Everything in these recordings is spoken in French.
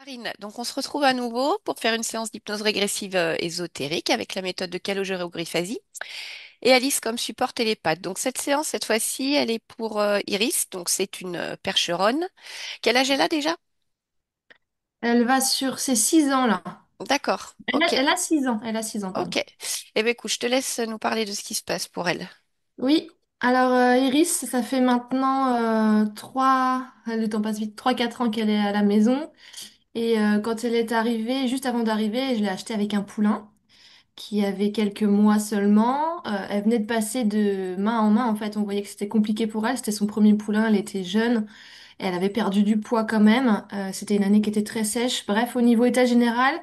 Marine, donc on se retrouve à nouveau pour faire une séance d'hypnose régressive ésotérique avec la méthode de calogérographie et Alice comme support télépathe. Donc cette séance, cette fois-ci, elle est pour Iris, donc c'est une percheronne. Quel âge elle a déjà? Elle va sur ses 6 ans là. D'accord, Elle a, ok, elle a 6 ans. Elle a 6 ans, pardon. ok. Eh bien écoute, je te laisse nous parler de ce qui se passe pour elle. Oui. Alors Iris, ça fait maintenant 3, le temps passe vite, 3-4 ans qu'elle est à la maison. Et quand elle est arrivée, juste avant d'arriver, je l'ai achetée avec un poulain qui avait quelques mois seulement. Elle venait de passer de main en main. En fait, on voyait que c'était compliqué pour elle. C'était son premier poulain. Elle était jeune. Et elle avait perdu du poids quand même. C'était une année qui était très sèche. Bref, au niveau état général,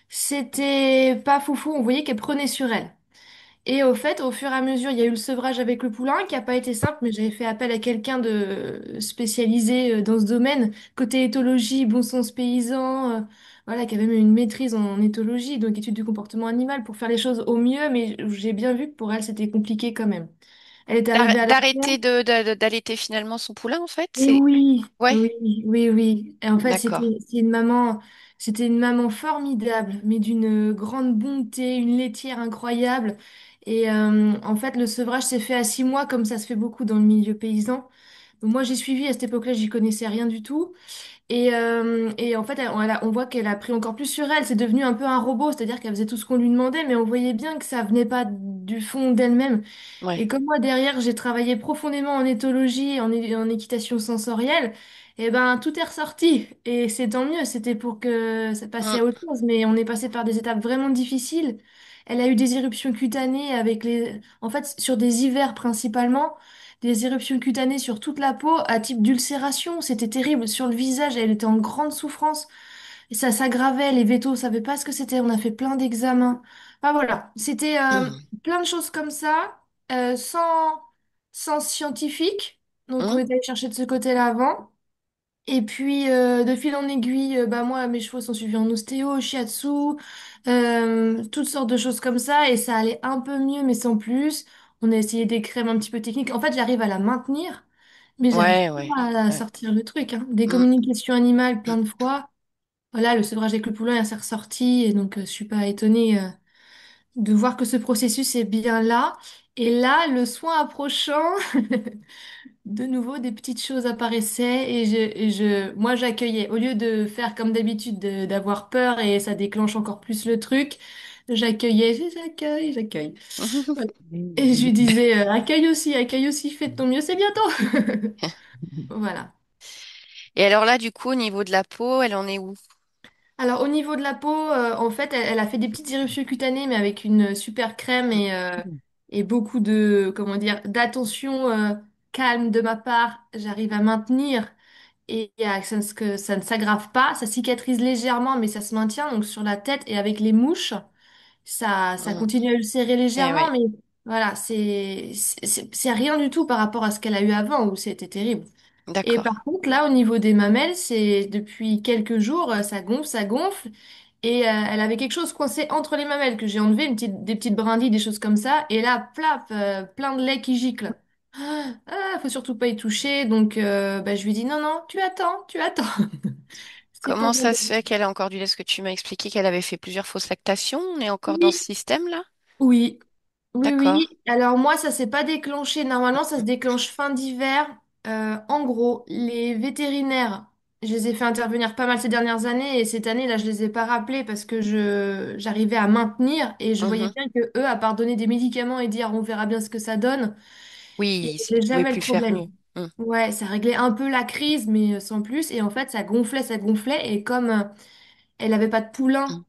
c'était pas foufou. On voyait qu'elle prenait sur elle. Et au fait, au fur et à mesure, il y a eu le sevrage avec le poulain qui n'a pas été simple, mais j'avais fait appel à quelqu'un de spécialisé dans ce domaine, côté éthologie, bon sens paysan, voilà, qui avait même une maîtrise en éthologie, donc étude du comportement animal, pour faire les choses au mieux, mais j'ai bien vu que pour elle, c'était compliqué quand même. Elle est arrivée à la D'arrêter ferme. d'allaiter finalement son poulain en fait, Et c'est... oui, Ouais, oui, oui, oui. Et en fait, d'accord. c'était une maman formidable, mais d'une grande bonté, une laitière incroyable. Et en fait, le sevrage s'est fait à 6 mois, comme ça se fait beaucoup dans le milieu paysan. Donc, moi, j'ai suivi à cette époque-là, j'y connaissais rien du tout. Et en fait, on voit qu'elle a pris encore plus sur elle. C'est devenu un peu un robot, c'est-à-dire qu'elle faisait tout ce qu'on lui demandait, mais on voyait bien que ça venait pas du fond d'elle-même. Ouais. Et comme moi, derrière, j'ai travaillé profondément en éthologie, en équitation sensorielle, et ben, tout est ressorti. Et c'est tant mieux, c'était pour que ça passe Mm. à autre chose. Mais on est passé par des étapes vraiment difficiles. Elle a eu des éruptions cutanées en fait, sur des hivers principalement, des éruptions cutanées sur toute la peau à type d'ulcération. C'était terrible. Sur le visage, elle était en grande souffrance. Et ça s'aggravait, les vétos, on savait pas ce que c'était. On a fait plein d'examens. Enfin voilà, c'était Mm. plein de choses comme ça, sans scientifique. Donc on Mm. est allé chercher de ce côté-là avant. Et puis de fil en aiguille, bah moi mes chevaux sont suivis en ostéo, shiatsu, toutes sortes de choses comme ça. Et ça allait un peu mieux, mais sans plus. On a essayé des crèmes un petit peu techniques. En fait, j'arrive à la maintenir, mais j'arrive Ouais, ouais. pas à Ouais. sortir le truc, hein. Des Mm. communications animales plein de fois. Voilà, le sevrage avec le poulain, il s'est ressorti, et donc je suis pas étonnée de voir que ce processus est bien là. Et là, le soin approchant, de nouveau, des petites choses apparaissaient moi, j'accueillais. Au lieu de faire comme d'habitude, d'avoir peur et ça déclenche encore plus le truc, j'accueillais, j'accueille. Voilà. Et je lui disais, accueille aussi, fais de ton mieux, c'est bientôt. Voilà. Et alors là, du coup, au niveau de la peau, elle en est où? Alors au niveau de la peau, en fait, elle a fait des petites éruptions cutanées, mais avec une super crème et beaucoup de, comment dire, d'attention calme de ma part, j'arrive à maintenir que ça ne s'aggrave pas. Ça cicatrise légèrement, mais ça se maintient. Donc sur la tête et avec les mouches, ça Mm. continue à ulcérer Eh légèrement, oui, mais voilà, c'est rien du tout par rapport à ce qu'elle a eu avant, où c'était terrible. Et d'accord. par contre, là, au niveau des mamelles, c'est depuis quelques jours, ça gonfle, ça gonfle. Et elle avait quelque chose coincé entre les mamelles que j'ai enlevé, des petites brindilles, des choses comme ça. Et là, plaf, plein de lait qui gicle. Faut surtout pas y toucher. Donc, bah, je lui dis non, non, tu attends. C'est pas Comment bon. ça se fait qu'elle a encore du lait? Est-ce que tu m'as expliqué qu'elle avait fait plusieurs fausses lactations? On est encore dans ce Oui, système-là? oui, oui, D'accord. oui. Alors moi, ça s'est pas déclenché. Normalement, ça se déclenche fin d'hiver. En gros, les vétérinaires, je les ai fait intervenir pas mal ces dernières années et cette année, là, je les ai pas rappelés parce que j'arrivais à maintenir et je voyais Mhm. bien que eux, à part donner des médicaments et dire on verra bien ce que ça donne, ils Oui, ils réglaient pouvaient jamais le plus faire problème. mieux. Mm. Ouais, ça réglait un peu la crise, mais sans plus. Et en fait, ça gonflait. Et comme elle avait pas de poulain Mm.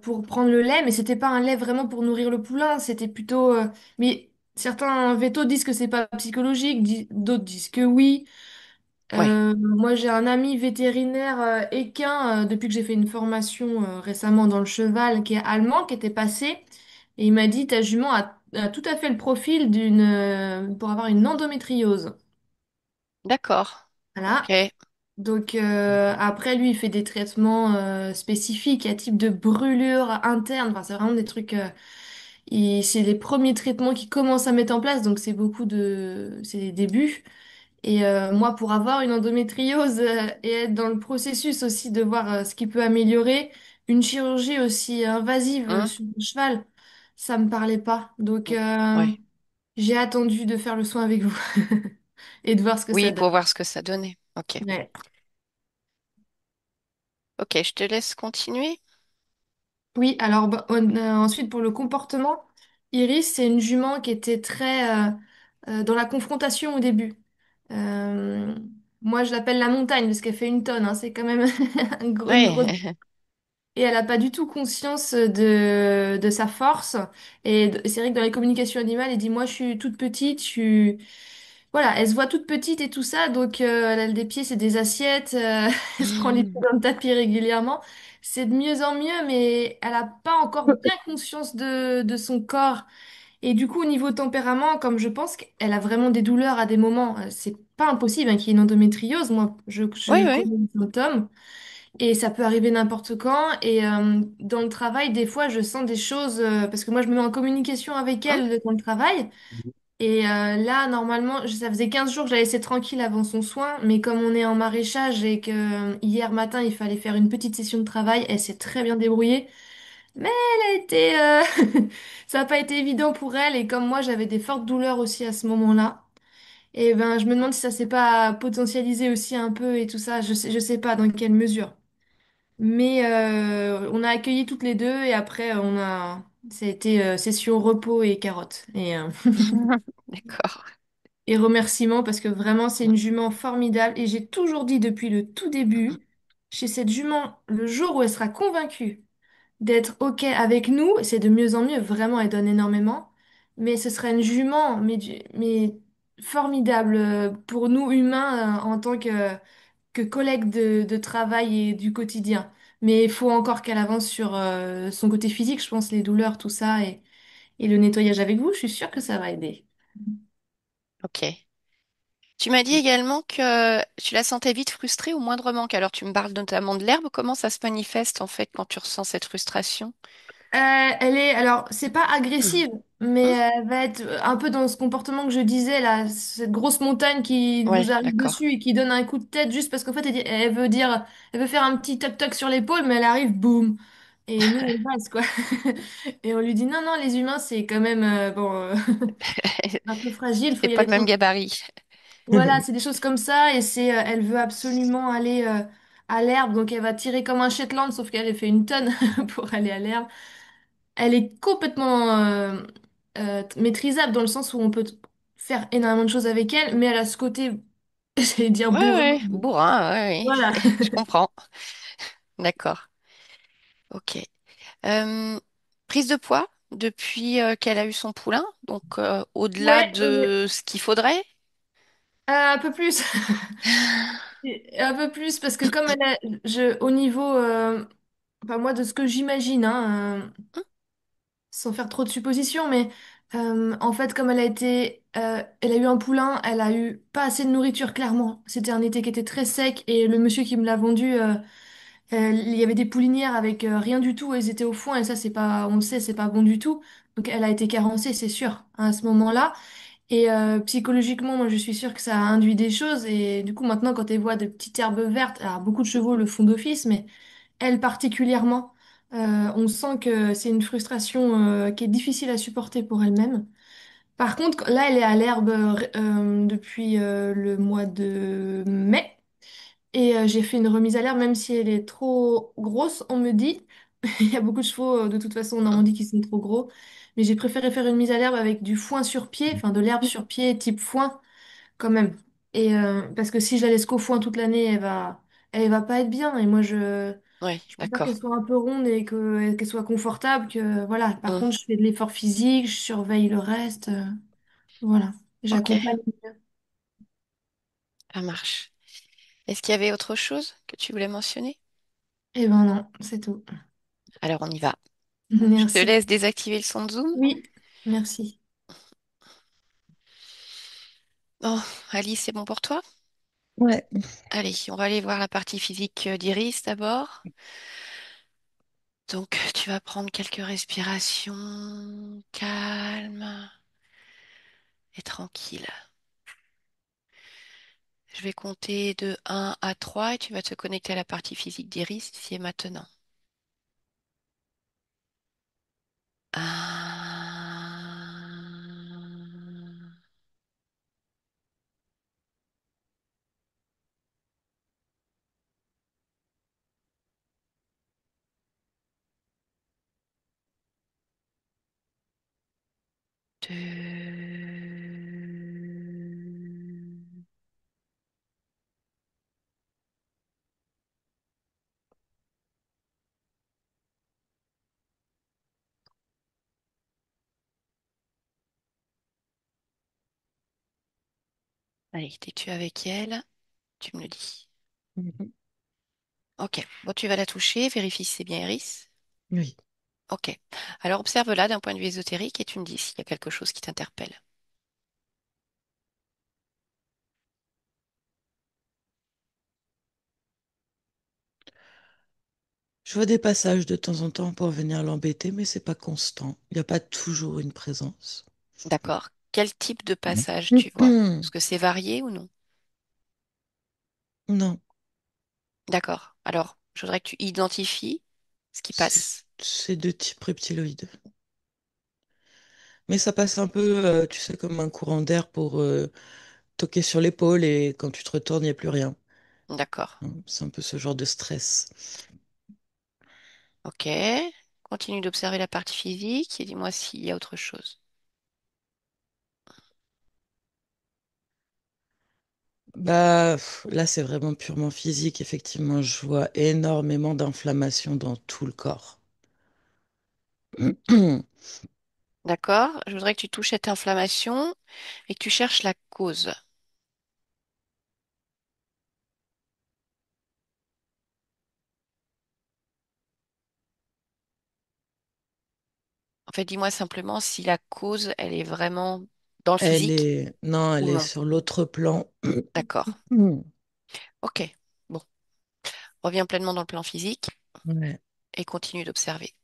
pour prendre le lait, mais c'était pas un lait vraiment pour nourrir le poulain, c'était plutôt. Mais certains vétos disent que c'est pas psychologique, d'autres disent que oui. Ouais, Moi, j'ai un ami vétérinaire équin depuis que j'ai fait une formation récemment dans le cheval qui est allemand, qui était passé, et il m'a dit ta jument a tout à fait le profil pour avoir une endométriose. d'accord. Voilà. Ok. Donc après lui il fait des traitements spécifiques à type de brûlure interne, enfin c'est vraiment des trucs c'est les premiers traitements qu'il commence à mettre en place donc c'est des débuts Et moi, pour avoir une endométriose et être dans le processus aussi de voir ce qui peut améliorer, une chirurgie aussi invasive Hum, sur le cheval, ça me parlait pas. Donc, ouais. j'ai attendu de faire le soin avec vous et de voir ce que ça Oui, donne. pour voir ce que ça donnait. Ok. Ouais. Ok, je te laisse continuer. Oui, alors bah, ensuite pour le comportement, Iris, c'est une jument qui était très dans la confrontation au début. Euh, Moi, je l'appelle la montagne parce qu'elle fait une tonne, hein, c'est quand même une grosse. Ouais. Et elle n'a pas du tout conscience de sa force. Et c'est vrai que dans les communications animales, elle dit, moi, je suis toute petite, Voilà, elle se voit toute petite et tout ça, donc elle a des pieds, c'est des assiettes, elle se prend les pieds dans le tapis régulièrement. C'est de mieux en mieux, mais elle n'a pas encore bien conscience de son corps. Et du coup, au niveau tempérament, comme je pense qu'elle a vraiment des douleurs à des moments, c'est pas impossible hein, qu'il y ait une endométriose, moi, Oui, je oui. connais les symptômes. Et ça peut arriver n'importe quand. Et dans le travail, des fois, je sens des choses, parce que moi, je me mets en communication avec Hum, elle dans le travail. Et là, normalement, ça faisait 15 jours que je la laissais tranquille avant son soin, mais comme on est en maraîchage et que hier matin, il fallait faire une petite session de travail, elle s'est très bien débrouillée. Mais elle a été, ça n'a pas été évident pour elle, et comme moi, j'avais des fortes douleurs aussi à ce moment-là. Et ben, je me demande si ça s'est pas potentialisé aussi un peu et tout ça, je sais pas dans quelle mesure. Mais on a accueilli toutes les deux et après ça a été session repos et carottes D'accord. et remerciements parce que vraiment c'est une jument formidable et j'ai toujours dit depuis le tout début, chez cette jument, le jour où elle sera convaincue d'être OK avec nous, c'est de mieux en mieux, vraiment elle donne énormément, mais ce serait une jument mais formidable pour nous humains en tant que collègue de travail et du quotidien. Mais il faut encore qu'elle avance sur son côté physique, je pense, les douleurs, tout ça, et le nettoyage avec vous, je suis sûre que ça va aider. Ok. Tu m'as dit également que tu la sentais vite frustrée au moindre manque. Alors, tu me parles notamment de l'herbe. Comment ça se manifeste en fait quand tu ressens cette frustration? Elle est, alors, c'est pas agressive, mais Hum, elle va être un peu dans ce comportement que je disais, là, cette grosse montagne qui ouais, vous arrive d'accord. dessus et qui donne un coup de tête juste parce qu'en fait, elle veut faire un petit toc-toc sur l'épaule, mais elle arrive, boum. Et nous, on passe, quoi. Et on lui dit, non, non, les humains, c'est quand même, bon, un peu fragile, faut C'est y pas aller le même tranquille. gabarit. Voilà, c'est des choses comme ça, et elle veut absolument aller à l'herbe, donc elle va tirer comme un Shetland, sauf qu'elle a fait une tonne pour aller à l'herbe. Elle est complètement maîtrisable dans le sens où on peut faire énormément de choses avec elle, mais elle a ce côté, j'allais dire Ouais, bourrin. ouais, bourrin, ouais, Voilà. ouais. Je comprends. D'accord. Ok. Euh, Prise de poids depuis qu'elle a eu son poulain, donc au-delà Ouais, de ce qu'il faudrait. un peu plus. Un peu plus, parce que comme elle a, au niveau, enfin moi de ce que j'imagine, hein, sans faire trop de suppositions, mais en fait, comme elle a eu un poulain, elle a eu pas assez de nourriture, clairement. C'était un été qui était très sec et le monsieur qui me l'a vendu, il y avait des poulinières avec rien du tout, elles étaient au foin et ça, c'est pas, on le sait, c'est pas bon du tout. Donc elle a été carencée, c'est sûr, à ce moment-là. Et psychologiquement, moi, je suis sûre que ça a induit des choses. Et du coup, maintenant, quand elle voit de petites herbes vertes, alors beaucoup de chevaux le font d'office, mais elle particulièrement, on sent que c'est une frustration qui est difficile à supporter pour elle-même. Par contre, là, elle est à l'herbe depuis le mois de mai. Et j'ai fait une remise à l'herbe, même si elle est trop grosse, on me dit. Il y a beaucoup de chevaux, de toute façon, en Normandie qui sont trop gros. Mais j'ai préféré faire une mise à l'herbe avec du foin sur pied, enfin de l'herbe sur pied type foin, quand même. Et parce que si je la laisse qu'au foin toute l'année, elle va pas être bien. Et moi, Oui, je préfère qu'elle d'accord. soit un peu ronde et qu'elle soit confortable. Que voilà. Par Hum, contre, je fais de l'effort physique, je surveille le reste. Voilà. ok, J'accompagne. ça marche. Est-ce qu'il y avait autre chose que tu voulais mentionner? Et ben non, c'est tout. Alors on y va. Je te Merci. laisse désactiver le son de Zoom. Oui, merci. Oh, Alice, c'est bon pour toi? Ouais. Allez, on va aller voir la partie physique d'Iris d'abord. Donc, tu vas prendre quelques respirations calmes et tranquilles. Je vais compter de 1 à 3 et tu vas te connecter à la partie physique d'Iris ici et maintenant. Un, 2. Allez, t'es-tu avec elle? Tu me le dis. Mhm. Ok. Bon, tu vas la toucher, vérifie si c'est bien Iris. Oui. Ok. Alors observe-la d'un point de vue ésotérique et tu me dis s'il y a quelque chose qui t'interpelle. Je vois des passages de temps en temps pour venir l'embêter, mais c'est pas constant. Il n'y a pas toujours une présence. D'accord. Quel type de passage tu vois? Mhm. Est-ce que c'est varié ou non? Non, D'accord. Alors, je voudrais que tu identifies ce qui c'est passe. c'est de type reptiloïde. Mais ça passe un peu, tu sais, comme un courant d'air pour toquer sur l'épaule et quand tu te retournes, il n'y a plus rien. D'accord. C'est un peu ce genre de stress. Ok. Continue d'observer la partie physique et dis-moi s'il y a autre chose. Bah, là, c'est vraiment purement physique. Effectivement, je vois énormément d'inflammation dans tout le corps. D'accord? Je voudrais que tu touches cette inflammation et que tu cherches la cause. En fait, dis-moi simplement si la cause, elle est vraiment dans le physique Non, elle ou est non. sur l'autre plan. D'accord. Ok. Bon. Reviens pleinement dans le plan physique Ouais. et continue d'observer.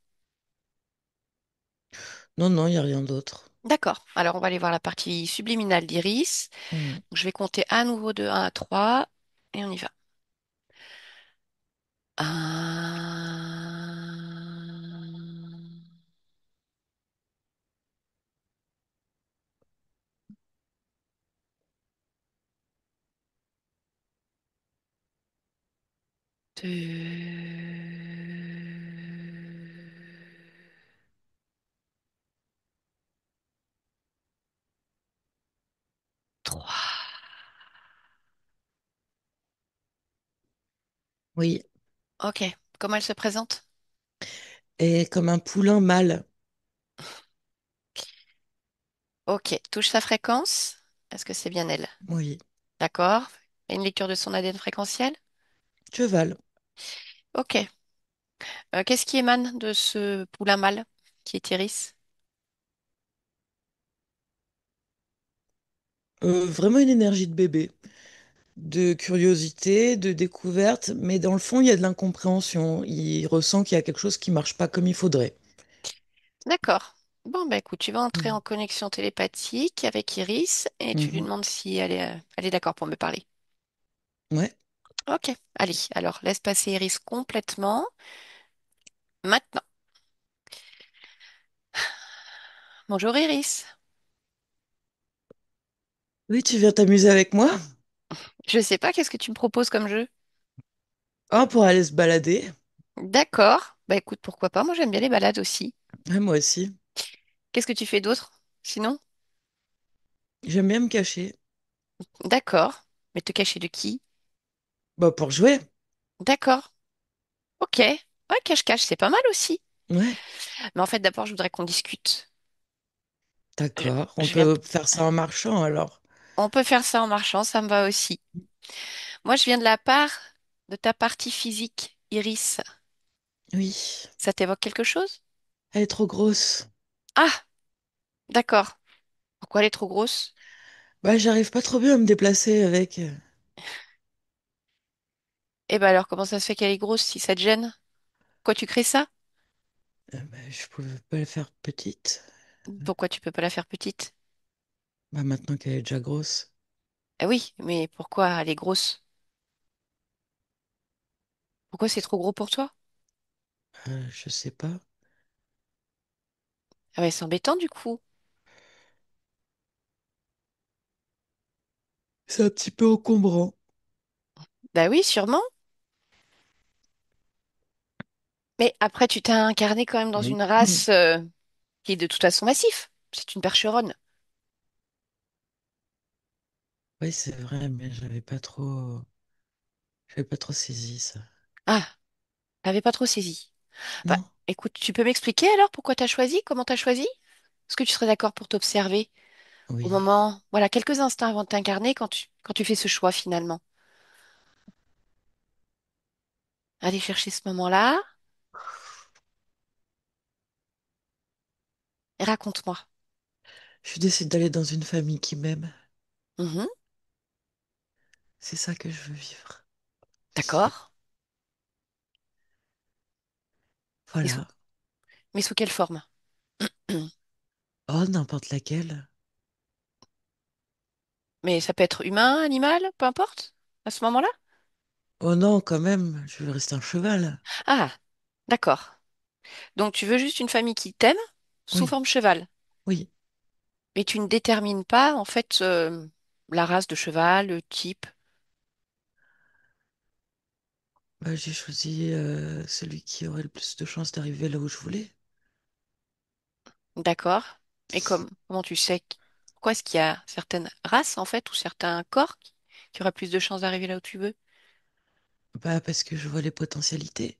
Non, non, il n'y a rien d'autre. D'accord. Alors, on va aller voir la partie subliminale d'iris. Mm. Je vais compter à nouveau de 1 à 3 et on y va. Un, 2, 3. Oui. Ok. Comment elle se présente? Et comme un poulain mâle. Ok. Touche sa fréquence. Est-ce que c'est bien elle? Oui. D'accord. Et une lecture de son ADN fréquentiel? Cheval. Ok. Qu'est-ce qui émane de ce poulain mâle qui est Iris? Vraiment une énergie de bébé. De curiosité, de découverte, mais dans le fond, il y a de l'incompréhension. Il ressent qu'il y a quelque chose qui marche pas comme il faudrait. D'accord. Bon, bah écoute, tu vas entrer en Mm. connexion télépathique avec Iris et tu lui Mhm. demandes si elle est d'accord pour me parler. Ouais. Ok, allez, alors laisse passer Iris complètement. Maintenant, bonjour Iris. Oui, tu viens t'amuser avec moi? Je sais pas, qu'est-ce que tu me proposes comme jeu? Ah, pour aller se balader. D'accord, bah écoute, pourquoi pas, moi j'aime bien les balades aussi. Ouais, moi aussi. Qu'est-ce que tu fais d'autre, sinon? J'aime bien me cacher. D'accord, mais te cacher de qui? Bah, pour jouer. D'accord, ok. Ouais, cache-cache, c'est pas mal aussi. Ouais. Mais en fait, d'abord, je voudrais qu'on discute. Je, D'accord. On je viens... peut faire ça en marchant alors. On peut faire ça en marchant, ça me va aussi. Moi, je viens de la part de ta partie physique, Iris. Oui. Ça t'évoque quelque chose? Elle est trop grosse. Ah, d'accord. Pourquoi elle est trop grosse? Bah, j'arrive pas trop bien à me déplacer avec. Eh ben alors, comment ça se fait qu'elle est grosse si ça te gêne? Pourquoi tu crées ça? Bah, je pouvais pas la faire petite. Pourquoi tu peux pas la faire petite? Bah, maintenant qu'elle est déjà grosse. Ah oui, mais pourquoi elle est grosse? Pourquoi c'est trop gros pour toi? Je sais pas. Ah ouais, c'est embêtant du coup. C'est un petit peu encombrant. Bah oui, sûrement. Mais après, tu t'es incarné quand même dans Oui. une race qui est de toute façon massif. C'est une percheronne. Oui, c'est vrai, mais j'avais pas trop saisi ça. Ah, t'avais pas trop saisi. Bah, Non? écoute, tu peux m'expliquer alors pourquoi t'as choisi? Comment t'as choisi? Est-ce que tu serais d'accord pour t'observer au Oui. moment, voilà, quelques instants avant de t'incarner quand tu fais ce choix finalement? Aller chercher ce moment-là et raconte-moi. Je décide d'aller dans une famille qui m'aime. Mhm, C'est ça que je veux vivre. d'accord. Et sous- Voilà. mais sous quelle forme? Oh, n'importe laquelle. Mais ça peut être humain, animal, peu importe, à ce moment-là? Oh non, quand même, je veux rester un cheval. Ah, d'accord. Donc tu veux juste une famille qui t'aime sous Oui, forme cheval. oui. Mais tu ne détermines pas, en fait, la race de cheval, le type. Bah, j'ai choisi celui qui aurait le plus de chances d'arriver là où je voulais. D'accord. Et comment tu sais? Pourquoi est-ce qu'il y a certaines races, en fait, ou certains corps qui auraient plus de chances d'arriver là où tu veux? Bah, parce que je vois les potentialités.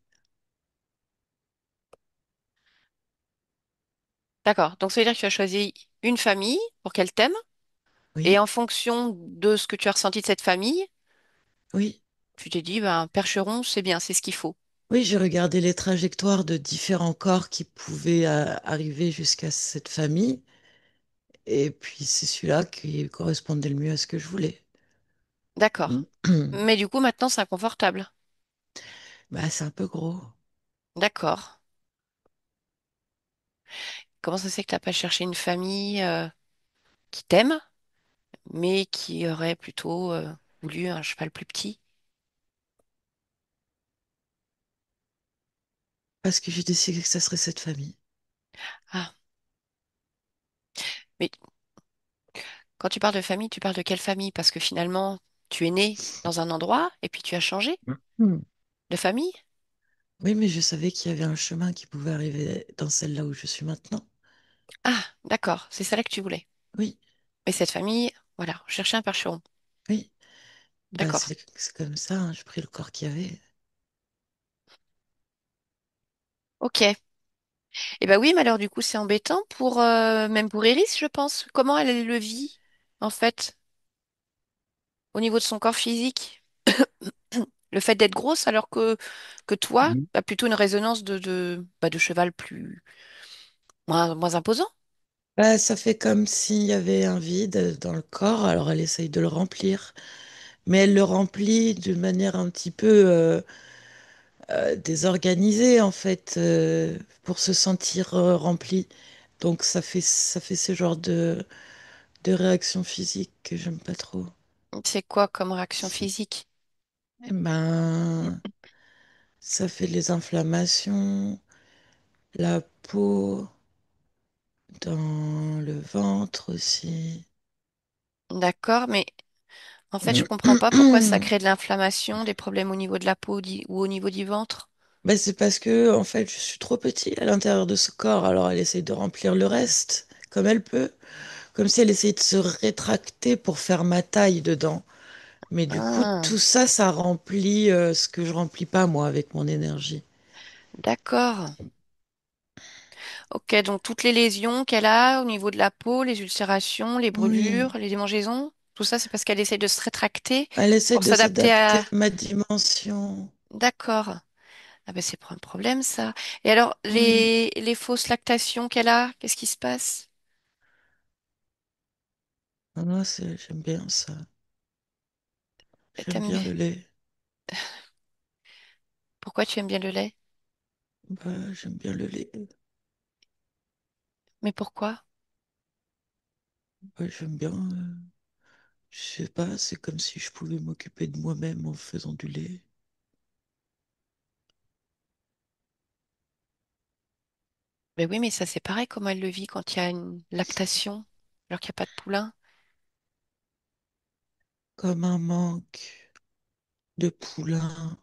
D'accord. Donc ça veut dire que tu as choisi une famille pour qu'elle t'aime. Et Oui, en fonction de ce que tu as ressenti de cette famille, oui, tu t'es dit, ben, Percheron, c'est bien, c'est ce qu'il faut. oui, j'ai regardé les trajectoires de différents corps qui pouvaient arriver jusqu'à cette famille. Et puis, c'est celui-là qui correspondait le mieux à ce que je voulais. D'accord. Mais du coup, maintenant, c'est inconfortable. Bah, c'est un peu gros. D'accord. Comment ça se fait que tu n'as pas cherché une famille qui t'aime, mais qui aurait plutôt voulu un cheval plus petit? Parce que j'ai décidé que ça serait cette famille. Ah, mais quand tu parles de famille, tu parles de quelle famille? Parce que finalement, tu es né dans un endroit et puis tu as changé Hmm. de famille? Oui, mais je savais qu'il y avait un chemin qui pouvait arriver dans celle-là où je suis maintenant. Ah, d'accord, c'est ça là que tu voulais. Oui, Mais cette famille, voilà, chercher un percheron. oui. Bah, D'accord. c'est comme ça, hein, j'ai pris le corps qu'il y avait. Ok. Eh ben oui, mais alors du coup, c'est embêtant pour même pour Iris, je pense. Comment elle le vit, en fait, au niveau de son corps physique? Le fait d'être grosse alors que toi, Mhm. tu as plutôt une résonance de cheval plus moins imposant. Bah, ça fait comme s'il y avait un vide dans le corps, alors elle essaye de le remplir. Mais elle le remplit d'une manière un petit peu désorganisée, en fait, pour se sentir remplie. Donc ça fait ce genre de réaction physique que j'aime pas trop. C'est quoi comme réaction physique? Eh ben, ça fait les inflammations, la peau, dans le ventre aussi. D'accord, mais en fait, je comprends pas pourquoi ça crée de l'inflammation, des problèmes au niveau de la peau ou au niveau du ventre. Ben, c'est parce que, en fait, je suis trop petit à l'intérieur de ce corps, alors elle essaye de remplir le reste comme elle peut, comme si elle essayait de se rétracter pour faire ma taille dedans. Mais du coup, Ah, tout ça, ça remplit ce que je remplis pas, moi, avec mon énergie. d'accord. Ok, donc toutes les lésions qu'elle a au niveau de la peau, les ulcérations, les Oui, brûlures, les démangeaisons, tout ça, c'est parce qu'elle essaie de se rétracter elle essaie pour de s'adapter s'adapter à... à ma dimension. D'accord. Ah ben c'est pas un problème ça. Et alors, Oui, les fausses lactations qu'elle a, qu'est-ce qui se passe? moi, j'aime bien ça. J'aime T'aimes bien bien... le lait. Pourquoi tu aimes bien le lait? Bah, j'aime bien le lait. Mais pourquoi? Ouais, j'aime bien. Je sais pas, c'est comme si je pouvais m'occuper de moi-même en faisant du lait. Mais oui, mais ça c'est pareil comment elle le vit quand il y a une lactation, alors qu'il n'y a pas de poulain. Comme un manque de poulain.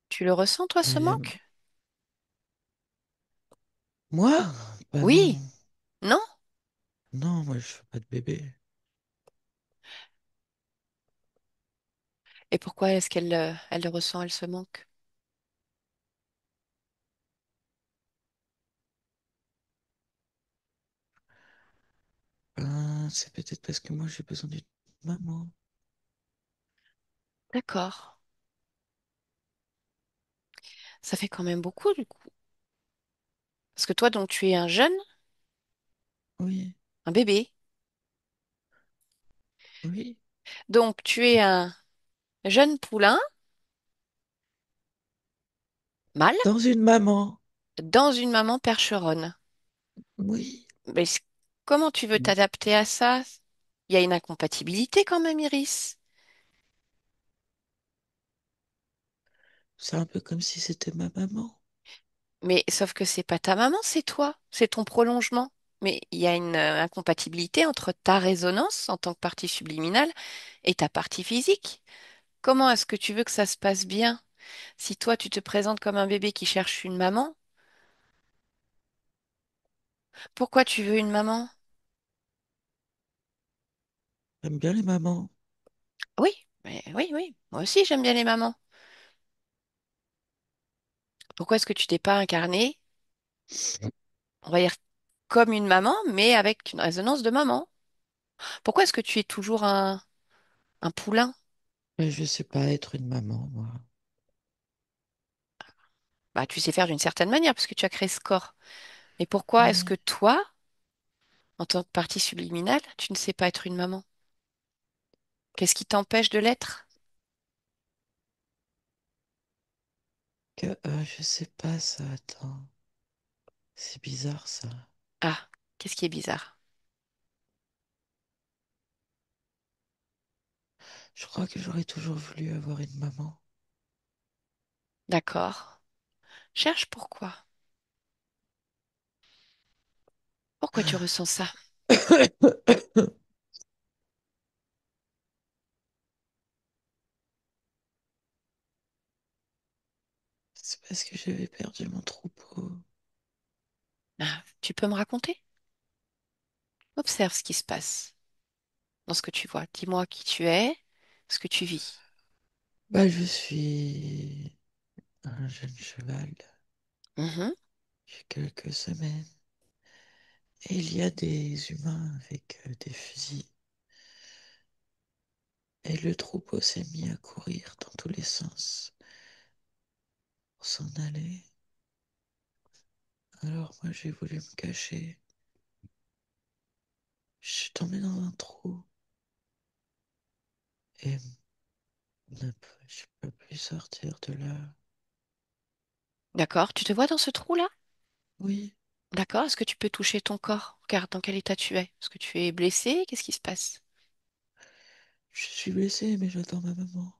Tu le ressens, toi, ce Elle- manque? Moi? Bah non. Oui, non? Non, moi je fais pas de bébé. Et pourquoi est-ce qu'elle elle le ressent, elle se manque? Ben, c'est peut-être parce que moi j'ai besoin d'une maman. D'accord. Ça fait quand même beaucoup, du coup. Parce que toi, donc, tu es un jeune, Oui, un bébé. oui. Donc, tu es un jeune poulain, mâle, Dans une maman. dans une maman percheronne. Oui. Mais comment tu veux t'adapter à ça? Il y a une incompatibilité quand même, Iris. C'est un peu comme si c'était ma maman. Mais sauf que c'est pas ta maman, c'est toi, c'est ton prolongement. Mais il y a une incompatibilité entre ta résonance en tant que partie subliminale et ta partie physique. Comment est-ce que tu veux que ça se passe bien? Si toi, tu te présentes comme un bébé qui cherche une maman, pourquoi tu veux une maman? J'aime bien les mamans. Oui, mais oui, oui, moi aussi j'aime bien les mamans. Pourquoi est-ce que tu t'es pas incarné, on va dire, comme une maman, mais avec une résonance de maman? Pourquoi est-ce que tu es toujours un poulain? Mais je sais pas être une maman, moi. Bah, tu sais faire d'une certaine manière, parce que tu as créé ce corps. Mais pourquoi est-ce que Oui. toi, en tant que partie subliminale, tu ne sais pas être une maman? Qu'est-ce qui t'empêche de l'être? Je sais pas ça, attends. C'est bizarre ça. Ah, qu'est-ce qui est bizarre? Je crois que j'aurais toujours voulu avoir une maman. D'accord. Cherche pourquoi. Pourquoi tu ressens ça? C'est parce que j'avais perdu mon troupeau. Ah, tu peux me raconter? Observe ce qui se passe dans ce que tu vois. Dis-moi qui tu es, ce que tu vis. Bah, je suis un jeune cheval. Mhm. J'ai quelques semaines. Et il y a des humains avec des fusils. Et le troupeau s'est mis à courir dans tous les sens pour s'en aller. Alors moi j'ai voulu me cacher. Je suis tombé dans un trou et je peux plus sortir de là. D'accord. Tu te vois dans ce trou-là? Oui, D'accord. Est-ce que tu peux toucher ton corps? Regarde dans quel état tu es. Est-ce que tu es blessé? Qu'est-ce qui se passe? je suis blessé, mais j'attends ma maman.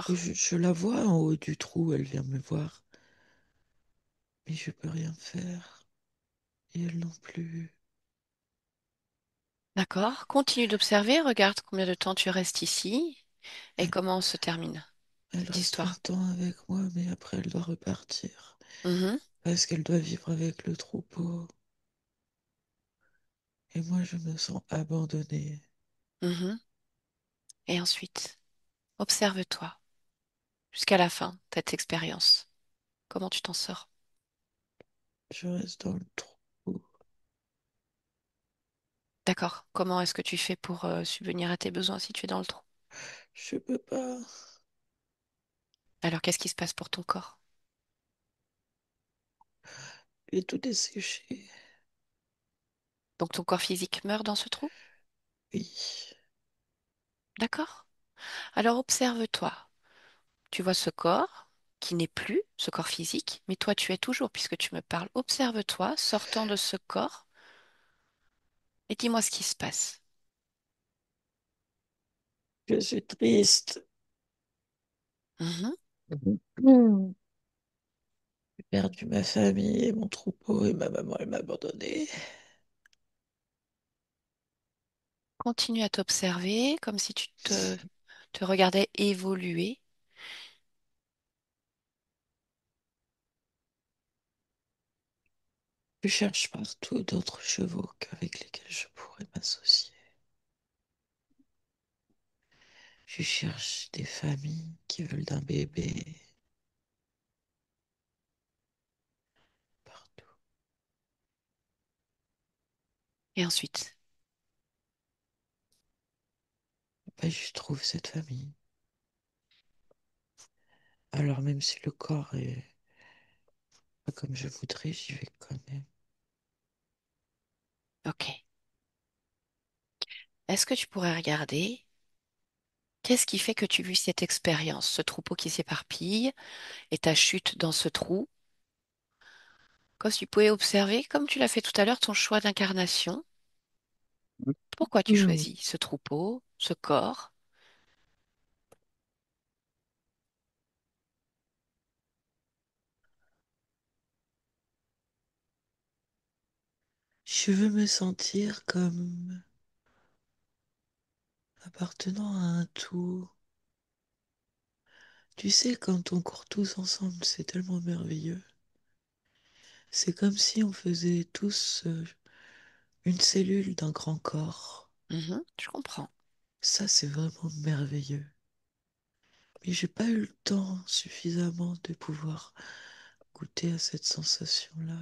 Et D'accord. je la vois en haut du trou, elle vient me voir. Mais je peux rien faire. Et elle non plus. D'accord. Continue d'observer. Regarde combien de temps tu restes ici et Elle, comment se termine elle cette reste histoire. longtemps avec moi, mais après elle doit repartir. Mhm. Parce qu'elle doit vivre avec le troupeau. Et moi je me sens abandonnée. Mhm. Et ensuite, observe-toi jusqu'à la fin de cette expérience. Comment tu t'en sors? Je reste dans le trou. D'accord. Comment est-ce que tu fais pour subvenir à tes besoins si tu es dans le trou? Je peux pas. Alors, qu'est-ce qui se passe pour ton corps? J'ai tout desséché. Donc, ton corps physique meurt dans ce trou? Oui. D'accord. Alors, observe-toi. Tu vois ce corps qui n'est plus ce corps physique, mais toi, tu es toujours, puisque tu me parles. Observe-toi sortant de ce corps Et dis-moi ce qui se passe. Je suis triste. Mhm. Mm. J'ai perdu ma famille et mon troupeau et ma maman, elle m'a abandonné. Continue à t'observer comme si te regardais évoluer. Je cherche partout d'autres chevaux avec lesquels je pourrais m'associer. Je cherche des familles qui veulent d'un bébé partout. Et ensuite, Ben, je trouve cette famille. Alors même si le corps est pas comme je voudrais, j'y vais quand même. ok. Est-ce que tu pourrais regarder qu'est-ce qui fait que tu vis cette expérience, ce troupeau qui s'éparpille et ta chute dans ce trou? Comme si tu pouvais observer, comme tu l'as fait tout à l'heure, ton choix d'incarnation. Pourquoi tu Hmm. choisis ce troupeau, ce corps? Je veux me sentir comme appartenant à un tout. Tu sais, quand on court tous ensemble, c'est tellement merveilleux. C'est comme si on faisait tous une cellule d'un grand corps. Mhm, je comprends. Ça, c'est vraiment merveilleux. Mais j'ai pas eu le temps suffisamment de pouvoir goûter à cette sensation-là.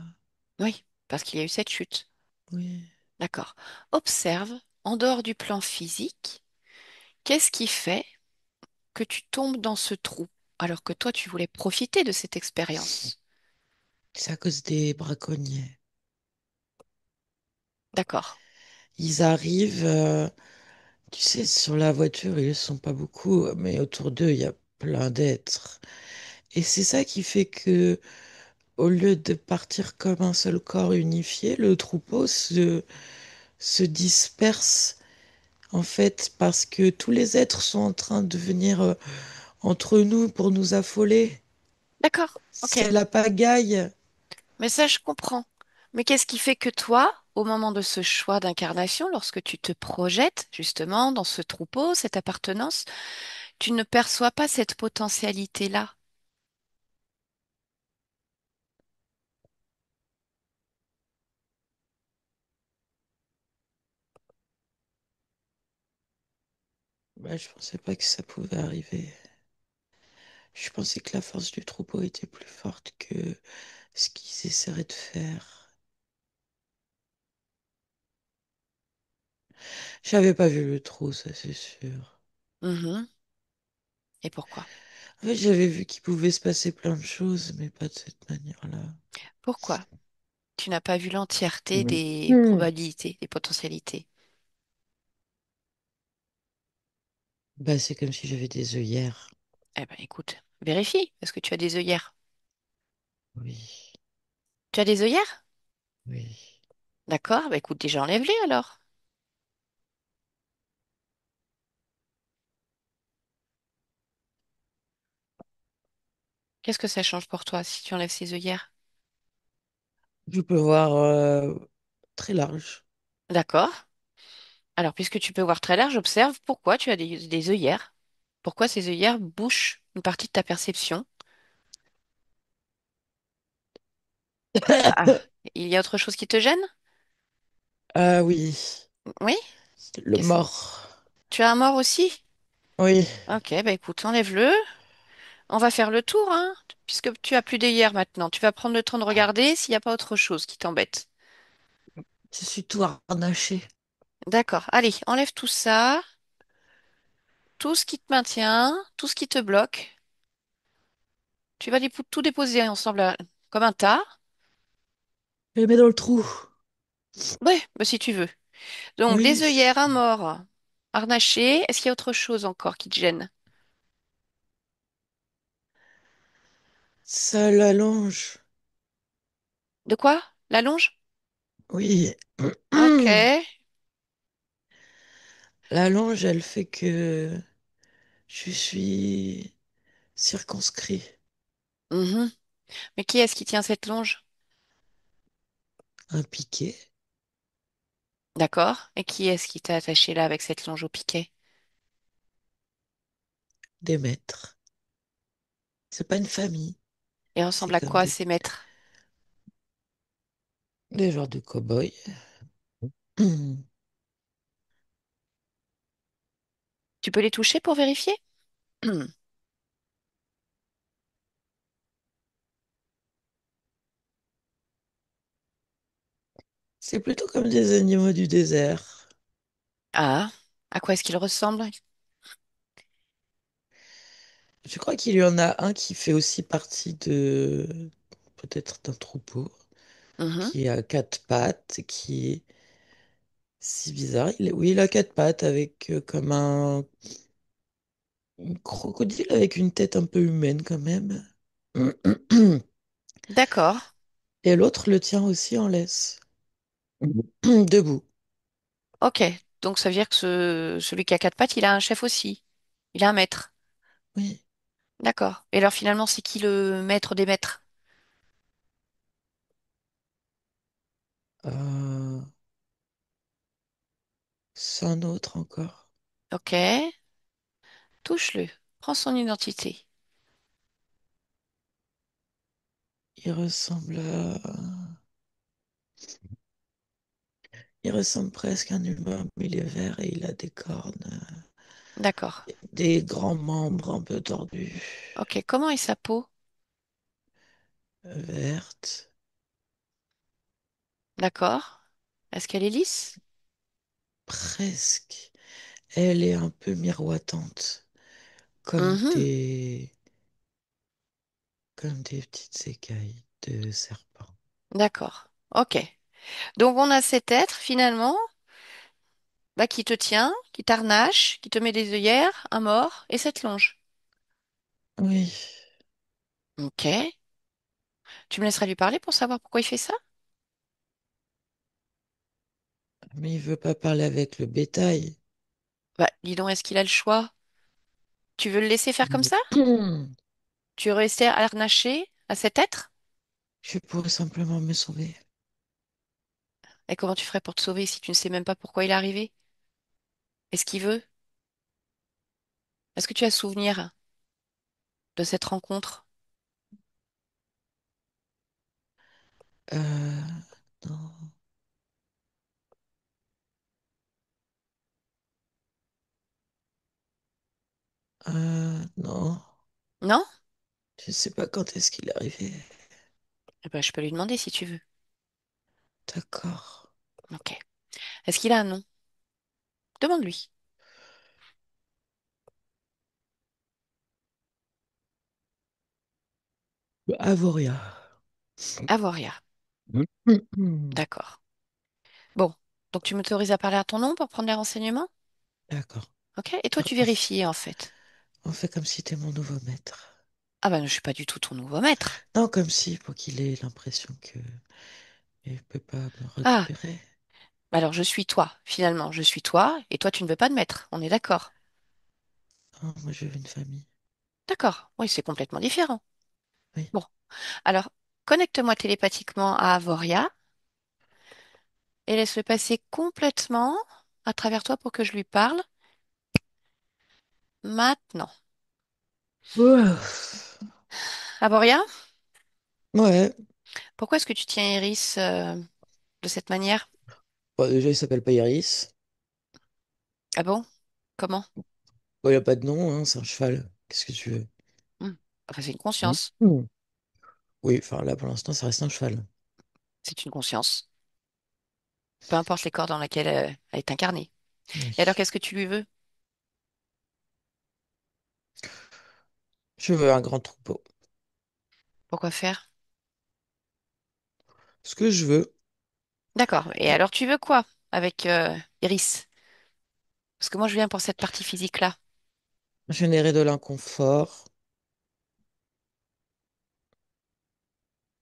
Oui, parce qu'il y a eu cette chute. Oui, D'accord. Observe, en dehors du plan physique, qu'est-ce qui fait que tu tombes dans ce trou alors que toi, tu voulais profiter de cette expérience? c'est à cause des braconniers. D'accord. Ils arrivent, tu sais, sur la voiture, ils ne sont pas beaucoup, mais autour d'eux, il y a plein d'êtres. Et c'est ça qui fait que, au lieu de partir comme un seul corps unifié, le troupeau se disperse, en fait, parce que tous les êtres sont en train de venir entre nous pour nous affoler. D'accord. Ok. C'est la pagaille. Mais ça, je comprends. Mais qu'est-ce qui fait que toi, au moment de ce choix d'incarnation, lorsque tu te projettes justement dans ce troupeau, cette appartenance, tu ne perçois pas cette potentialité-là? Bah, je pensais pas que ça pouvait arriver. Je pensais que la force du troupeau était plus forte que ce qu'ils essaieraient de faire. J'avais pas vu le trou, ça c'est sûr. Mhm. Et pourquoi? En fait, j'avais vu qu'il pouvait se passer plein de choses, mais pas de cette manière-là. Pourquoi? Tu n'as pas vu l'entièreté Oui. des Hmm. probabilités, des potentialités. Bah, c'est comme si j'avais des œillères. Eh ben, écoute, vérifie. Est-ce que tu as des œillères? Oui, Tu as des œillères? oui. D'accord. Bah, écoute, déjà enlève-les alors. Qu'est-ce que ça change pour toi si tu enlèves ces œillères? Je peux voir très large. D'accord. Alors, puisque tu peux voir très large, observe pourquoi tu as des œillères. Pourquoi ces œillères bouchent une partie de ta perception? Ah, il y a autre chose qui te gêne? Ah oui, Oui? le Qu'est-ce- mort. Tu as un mort aussi? Oui, Ok, bah écoute, enlève-le. On va faire le tour, hein, puisque tu as plus d'œillères maintenant. Tu vas prendre le temps de regarder s'il n'y a pas autre chose qui t'embête. je suis tout harnaché. D'accord. Allez, enlève tout ça, tout ce qui te maintient, tout ce qui te bloque. Tu vas tout déposer ensemble comme un tas. Je les mets dans le trou. Ouais, bah si tu veux. Donc, Oui, des œillères, un mort, harnaché. Est-ce qu'il y a autre chose encore qui te gêne? ça l'allonge. De quoi? La longe? Oui. Ok. La longe, elle fait que je suis circonscrit. Mhm. Mais qui est-ce qui tient cette longe? Un piquet, D'accord. Et qui est-ce qui t'a attaché là avec cette longe au piquet? des maîtres. C'est pas une famille, Et c'est ressemble à comme quoi des, ces maîtres? des genres de cow-boys. Tu peux les toucher pour vérifier? C'est plutôt comme des animaux du désert. Ah, à quoi est-ce qu'ils ressemblent? Je crois qu'il y en a un qui fait aussi partie de peut-être d'un troupeau, Mhm. qui a quatre pattes, qui est si bizarre. Oui, il a quatre pattes avec comme un crocodile avec une tête un peu humaine quand même. D'accord. Et l'autre le tient aussi en laisse, debout. Ok. Donc ça veut dire que celui qui a quatre pattes, il a un chef aussi. Il a un maître. Oui. D'accord. Et alors finalement, c'est qui le maître des maîtres? Euh, c'est un autre encore. Ok. Touche-le. Prends son identité. Il ressemble à... Il ressemble presque à un humain, mais il est vert et il a des cornes, D'accord. des grands membres un peu tordus, Ok. Comment est sa peau? vertes, D'accord. Est-ce qu'elle est lisse? presque. Elle est un peu miroitante, comme Mhm. comme des petites écailles de serpent. D'accord. Ok. Donc on a cet être finalement bah, qui te tient, qui t'harnache, qui te met des œillères, un mort et cette longe. Oui, Ok. Tu me laisseras lui parler pour savoir pourquoi il fait ça? mais il veut pas parler avec le bétail. Bah, dis donc, est-ce qu'il a le choix? Tu veux le laisser faire comme ça? Tu veux rester harnaché à cet être? Je pourrais simplement me sauver. Et comment tu ferais pour te sauver si tu ne sais même pas pourquoi il est arrivé? Est-ce qu'il veut? Est-ce que tu as souvenir de cette rencontre? Euh, non, non, Non? je sais pas quand est-ce qu'il est arrivé. Eh ben, je peux lui demander si tu veux. D'accord. Ok. Est-ce qu'il a un nom? Demande-lui. Avoria. Avoria. Mhm. D'accord. Bon. Donc tu m'autorises à parler à ton nom pour prendre les renseignements? D'accord. Ok. Et toi, tu On f- vérifies en fait. on fait comme si t'es mon nouveau maître. Ah ben, je suis pas du tout ton nouveau maître. Non, comme si, pour qu'il ait l'impression que il peut pas me Ah, récupérer. alors je suis toi, finalement. Je suis toi et toi, tu ne veux pas de maître. On est d'accord. Non, moi, je veux une famille. D'accord. Oui, c'est complètement différent. Oui. Bon. Alors, connecte-moi télépathiquement à Avoria et laisse-le passer complètement à travers toi pour que je lui parle maintenant. Ouah. Avoria, Ouais. pourquoi est-ce que tu tiens Iris de cette manière? Bon, déjà, il s'appelle pas Iris. Ah bon? Comment? Bon, il a pas de nom, hein, c'est un cheval. Qu'est-ce que tu veux? Hmm. Enfin, c'est une Hmm. conscience. Hmm. Oui, enfin là, pour l'instant, ça reste un cheval. C'est une conscience. Peu importe les corps dans lesquels elle est incarnée. Et alors, Oui. qu'est-ce que tu lui veux? Je veux un grand troupeau. Pourquoi faire? Ce que je veux, D'accord. Et alors, tu veux quoi avec Iris? Parce que moi, je viens pour cette partie physique-là. générer de l'inconfort.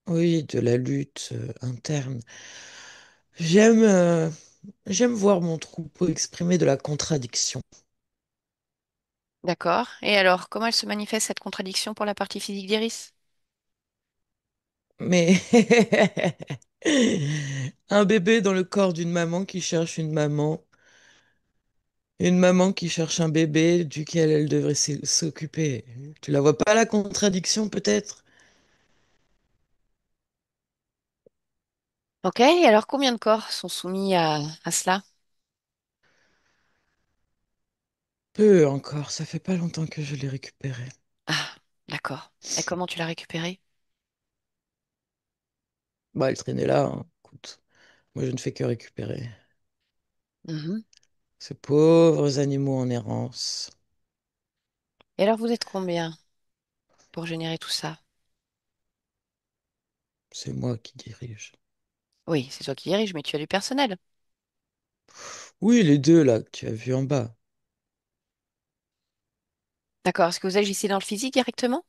Oui, de la lutte interne. J'aime J'aime voir mon troupeau exprimer de la contradiction. D'accord. Et alors, comment elle se manifeste cette contradiction pour la partie physique d'Iris? Mais un bébé dans le corps d'une maman qui cherche une maman qui cherche un bébé duquel elle devrait s'occuper. Tu la vois pas la contradiction peut-être? Ok, et alors combien de corps sont soumis à cela? Peu encore, ça fait pas longtemps que je l'ai récupéré. Ah, d'accord. Et comment tu l'as récupéré? Bah, elle traînait là, hein. Écoute, moi je ne fais que récupérer. Mhm. Ces pauvres animaux en errance. Et alors, vous êtes combien pour générer tout ça? C'est moi qui dirige. Oui, c'est toi qui dirige, mais tu as du personnel. Oui, les deux là que tu as vus en bas. D'accord. Est-ce que vous agissez dans le physique directement?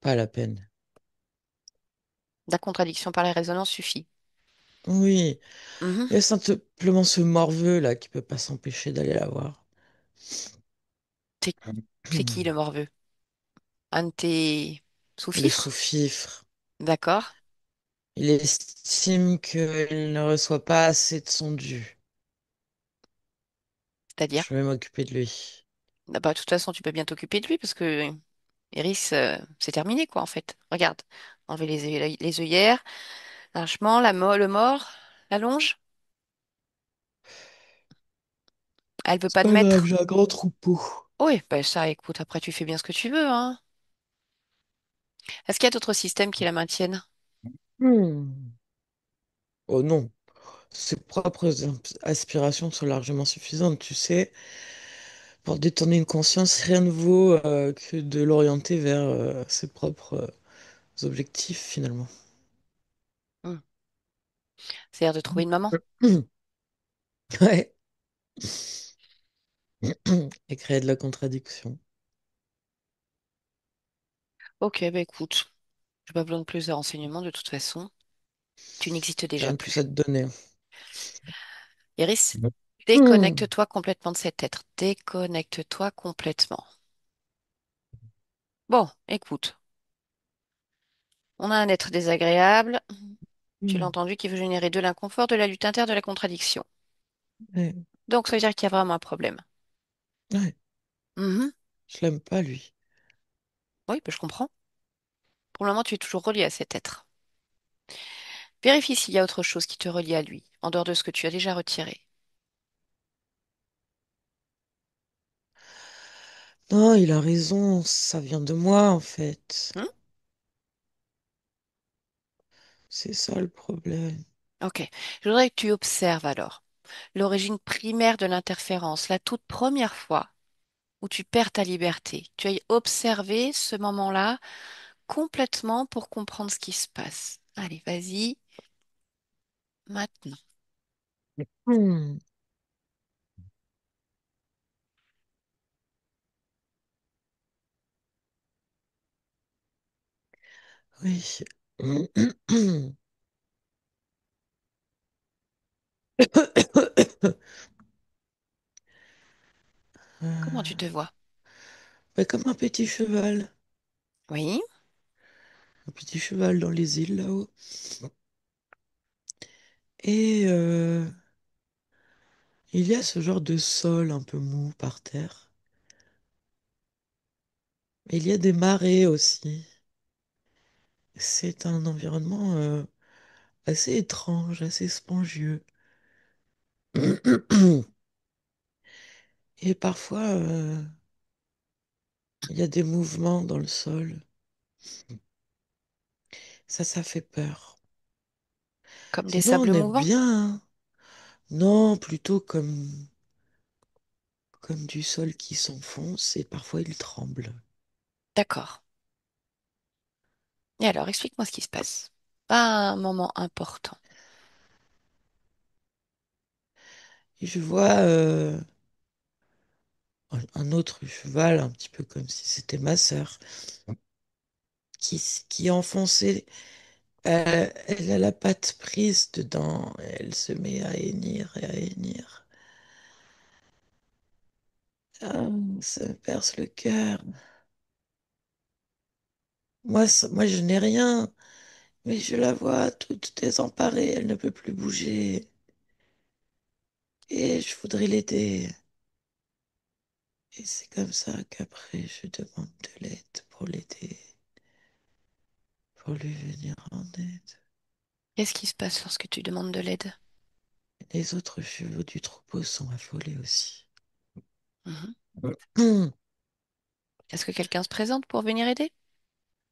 Pas la peine. La contradiction par la résonance suffit. Oui, Mhm. il y a simplement ce morveux là qui peut pas s'empêcher d'aller la voir. C'est c'est qui le morveux? Un de tes Le sous-fifres? sous-fifre. D'accord. Il estime qu'il ne reçoit pas assez de son dû. C'est-à-dire? Je vais m'occuper de lui. Ah bah, de toute façon, tu peux bien t'occuper de lui parce que Iris, c'est terminé, quoi, en fait. Regarde. Enlever les œillères, l'arrachement, le mort, la longe. Elle veut C'est pas de pas grave, maître. j'ai un grand troupeau. Oui, bah ça, écoute, après, tu fais bien ce que tu veux, hein. Est-ce qu'il y a d'autres systèmes qui la maintiennent? Hmm. Oh non, ses propres aspirations sont largement suffisantes, tu sais. Pour détourner une conscience, rien ne vaut que de l'orienter vers ses propres objectifs finalement. Hmm. C'est-à-dire de trouver une maman? Ouais. Et créer de la contradiction. Ok, bah écoute, j'ai pas besoin de plus de renseignements de toute façon. Tu n'existes J'ai déjà rien de plus à plus. te donner. Iris, Hmm. déconnecte-toi complètement de cet être. Déconnecte-toi complètement. Bon, écoute, on a un être désagréable, tu l'as Hmm. entendu, qui veut générer de l'inconfort, de la lutte interne, de la contradiction. Ouais. Donc, ça veut dire qu'il y a vraiment un problème. Ouais. Mhm. Je l'aime pas lui. Oui, bah, je comprends. Pour le moment, tu es toujours relié à cet être. Vérifie s'il y a autre chose qui te relie à lui, en dehors de ce que tu as déjà retiré. Non, il a raison, ça vient de moi en fait. Hmm. C'est ça le problème. Ok. Je voudrais que tu observes alors l'origine primaire de l'interférence, la toute première fois où tu perds ta liberté. Tu as observé ce moment-là complètement pour comprendre ce qui se passe. Allez, vas-y, maintenant. Hmm. Oui. Comment tu Euh, te vois? bah, comme Oui, un petit cheval dans les îles là-haut. Et il y a ce genre de sol un peu mou par terre. Et il y a des marées aussi. C'est un environnement assez étrange, assez spongieux. Et parfois, il y a des mouvements dans le sol. Ça fait peur. comme des Sinon, sables on est mouvants. bien, hein. Non, plutôt comme du sol qui s'enfonce et parfois il tremble. D'accord. Et alors, explique-moi ce qui se passe. Pas un moment important. Et je vois un autre cheval, un petit peu comme si c'était ma sœur, qui est enfoncé Elle a la patte prise dedans. Elle se met à hennir et à hennir. Ah, ça me perce le cœur. Moi, je n'ai rien, mais je la vois toute désemparée. Elle ne peut plus bouger. Et je voudrais l'aider. Et c'est comme ça qu'après, je demande de l'aide pour l'aider, pour lui venir en aide. Qu'est-ce qui se passe lorsque tu demandes de l'aide? Les autres chevaux du troupeau sont affolés aussi. Mhm. Hum. Est-ce que quelqu'un se présente pour venir aider?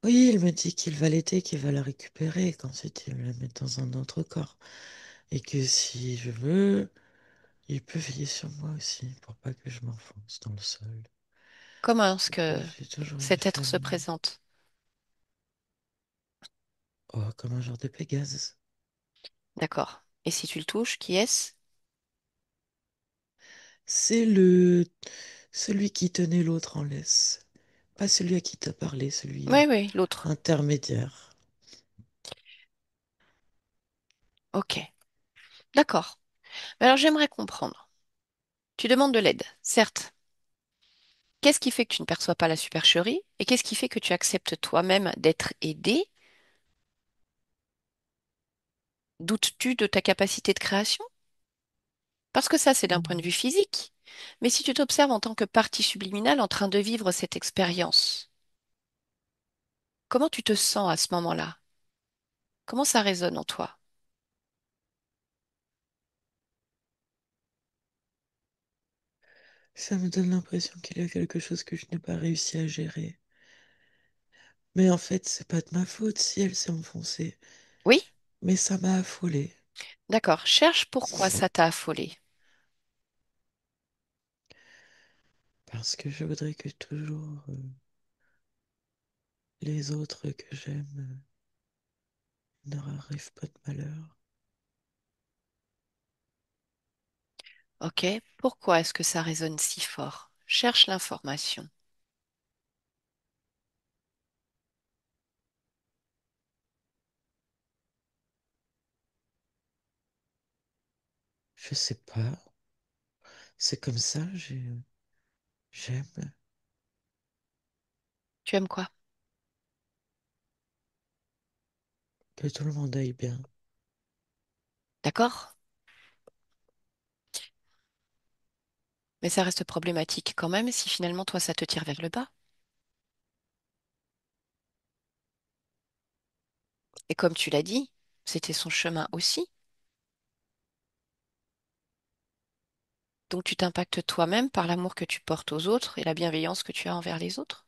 Oui, il me dit qu'il va l'aider, qu'il va la récupérer, qu'ensuite il va la mettre dans un autre corps. Et que si je veux, il peut veiller sur moi aussi, pour pas que je m'enfonce dans le sol. Comment est-ce que J'ai toujours une cet être se famille. présente? Oh, comme un genre de Pégase. D'accord. Et si tu le touches, qui est-ce? C'est celui qui tenait l'autre en laisse. Pas celui à qui t'as parlé, celui Oui, oui, l'autre. intermédiaire. Ok. D'accord. Mais alors j'aimerais comprendre. Tu demandes de l'aide, certes. Qu'est-ce qui fait que tu ne perçois pas la supercherie? Et qu'est-ce qui fait que tu acceptes toi-même d'être aidé? Doutes-tu de ta capacité de création? Parce que ça, c'est d'un point de vue physique. Mais si tu t'observes en tant que partie subliminale en train de vivre cette expérience, comment tu te sens à ce moment-là? Comment ça résonne en toi? Ça me donne l'impression qu'il y a quelque chose que je n'ai pas réussi à gérer. Mais en fait, c'est pas de ma faute si elle s'est enfoncée. Oui? Mais ça m'a affolée. D'accord. Cherche pourquoi ça t'a affolé. Parce que je voudrais que toujours les autres que j'aime ne leur arrivent pas de malheur. Ok? Pourquoi est-ce que ça résonne si fort? Cherche l'information. Je sais pas. C'est comme ça, j'aime Tu aimes quoi? que tout le monde aille bien. D'accord? Mais ça reste problématique quand même si finalement toi ça te tire vers le bas. Et comme tu l'as dit, c'était son chemin aussi. Donc tu t'impactes toi-même par l'amour que tu portes aux autres et la bienveillance que tu as envers les autres.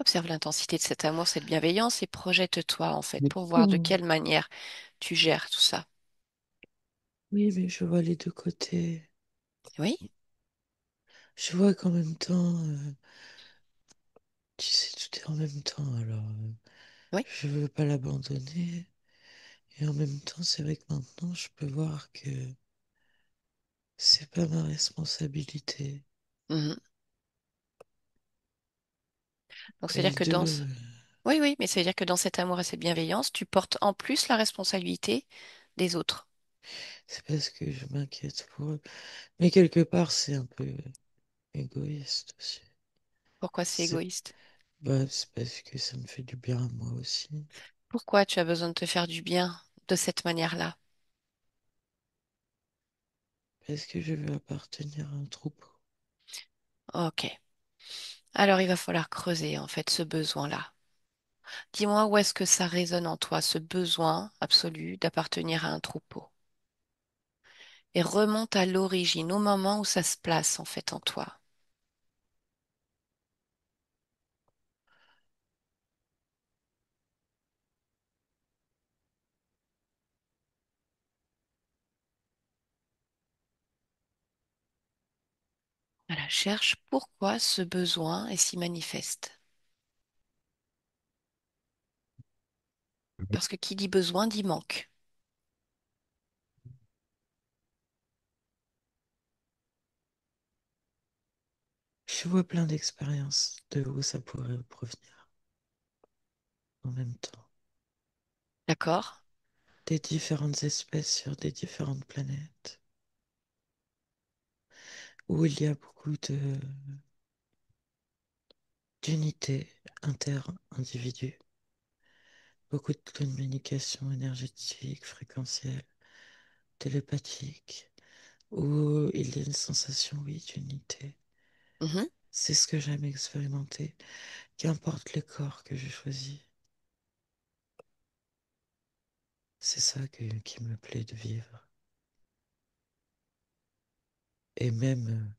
Observe l'intensité de cet amour, cette bienveillance et projette-toi en fait pour voir de Hmm. quelle manière tu gères tout ça. Oui, mais je vois les deux côtés. Oui, Je vois qu'en même temps, tu sais, tout est en même temps. Alors, oui. je veux pas l'abandonner. Et en même temps, c'est vrai que maintenant, je peux voir que c'est pas ma responsabilité. Mhm. Donc Et c'est-à-dire les que dans deux, oui, oui, mais c'est-à-dire que dans cet amour et cette bienveillance, tu portes en plus la responsabilité des autres. c'est parce que je m'inquiète pour eux. Mais quelque part, c'est un peu égoïste aussi. Pourquoi c'est C'est égoïste? c'est parce que ça me fait du bien à moi aussi. Pourquoi tu as besoin de te faire du bien de cette manière-là? Parce que je veux appartenir à un troupeau. Ok. Alors il va falloir creuser en fait ce besoin-là. Dis-moi où est-ce que ça résonne en toi, ce besoin absolu d'appartenir à un troupeau. Et remonte à l'origine, au moment où ça se place en fait en toi. Voilà, cherche pourquoi ce besoin est si manifeste. Parce que qui dit besoin dit manque. Je vois plein d'expériences de où ça pourrait provenir en même temps. D'accord? Des différentes espèces sur des différentes planètes, où il y a beaucoup d'unité inter-individu, beaucoup de communication énergétique, fréquentielle, télépathique, où il y a une sensation, oui, d'unité. Mhm. C'est ce que j'aime expérimenter, qu'importe le corps que je choisis. C'est ça qui me plaît de vivre. Et même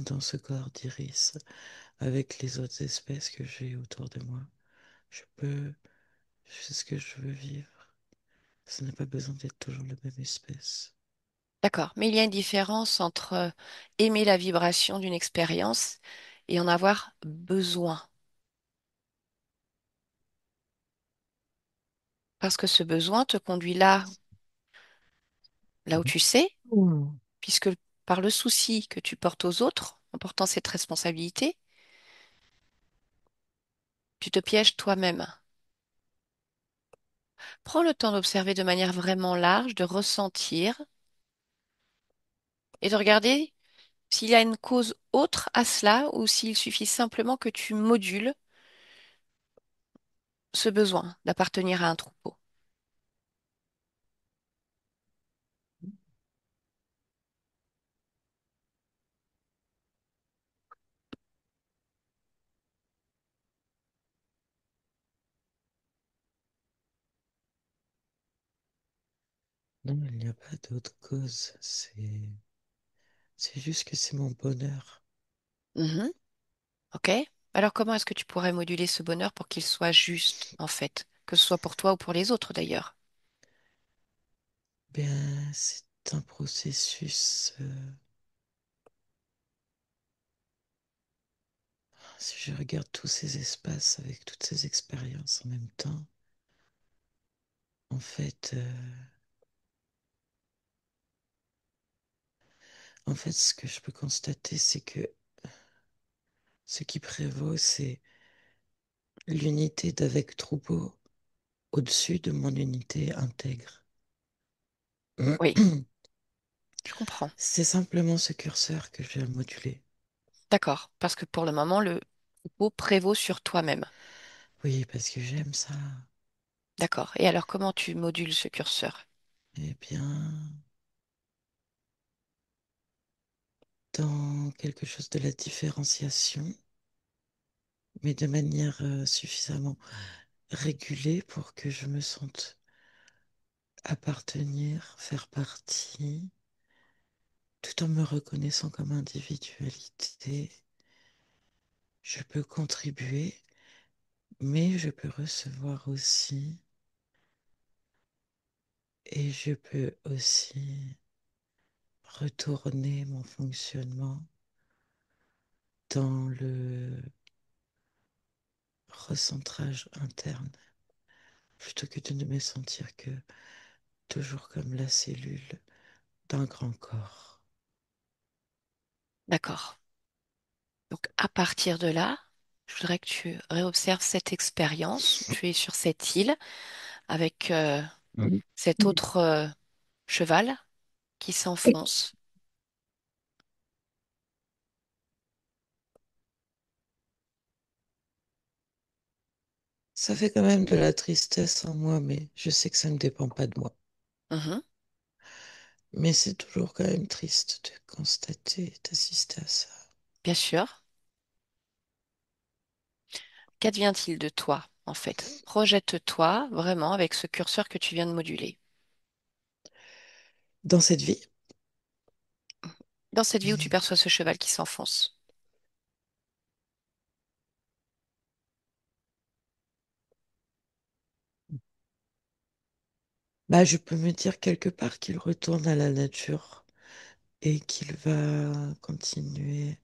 dans ce corps d'iris, avec les autres espèces que j'ai autour de moi, je peux, je sais ce que je veux vivre. Ça n'a pas besoin d'être toujours la même espèce. D'accord. Mais il y a une différence entre aimer la vibration d'une expérience et en avoir besoin. Parce que ce besoin te conduit là où tu sais, Mm. puisque par le souci que tu portes aux autres, en portant cette responsabilité, tu te pièges toi-même. Prends le temps d'observer de manière vraiment large, de ressentir et de regarder s'il y a une cause autre à cela ou s'il suffit simplement que tu modules ce besoin d'appartenir à un troupeau. Non, il n'y a pas d'autre cause. C'est juste que c'est mon bonheur. Mhm. Ok? Alors comment est-ce que tu pourrais moduler ce bonheur pour qu'il soit juste, en fait, que ce soit pour toi ou pour les autres d'ailleurs? Bien, c'est un processus. Si je regarde tous ces espaces avec toutes ces expériences en même temps, en fait, ce que je peux constater, c'est que ce qui prévaut, c'est l'unité d'avec troupeau au-dessus de mon unité intègre. Oui, je comprends. C'est simplement ce curseur que j'ai à moduler. D'accord, parce que pour le moment, le troupeau prévaut sur toi-même. Oui, parce que j'aime ça. D'accord. Et alors comment tu modules ce curseur? Eh bien, dans quelque chose de la différenciation, mais de manière suffisamment régulée pour que je me sente appartenir, faire partie, tout en me reconnaissant comme individualité. Je peux contribuer, mais je peux recevoir aussi, et je peux aussi retourner mon fonctionnement dans le recentrage interne, plutôt que de ne me sentir que toujours comme la cellule d'un grand corps. D'accord. Donc à partir de là, je voudrais que tu réobserves cette expérience où tu es sur cette île avec Mhm. cet autre cheval qui s'enfonce. Ça fait quand même de la tristesse en moi, mais je sais que ça ne dépend pas de moi. Mhm, Mais c'est toujours quand même triste de constater, d'assister à ça. bien sûr. Qu'advient-il de toi, en fait? Projette-toi vraiment avec ce curseur que tu viens de moduler. Dans cette vie, Dans cette vie où tu perçois ce cheval qui s'enfonce. bah, je peux me dire quelque part qu'il retourne à la nature et qu'il va continuer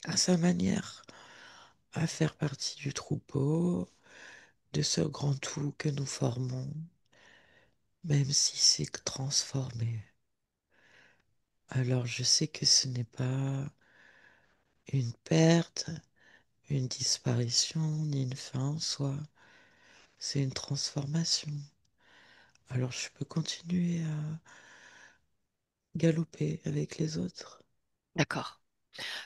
à sa manière à faire partie du troupeau, de ce grand tout que nous formons, même si c'est transformé. Alors je sais que ce n'est pas une perte, une disparition, ni une fin en soi. C'est une transformation. Alors je peux continuer à galoper avec les autres. D'accord.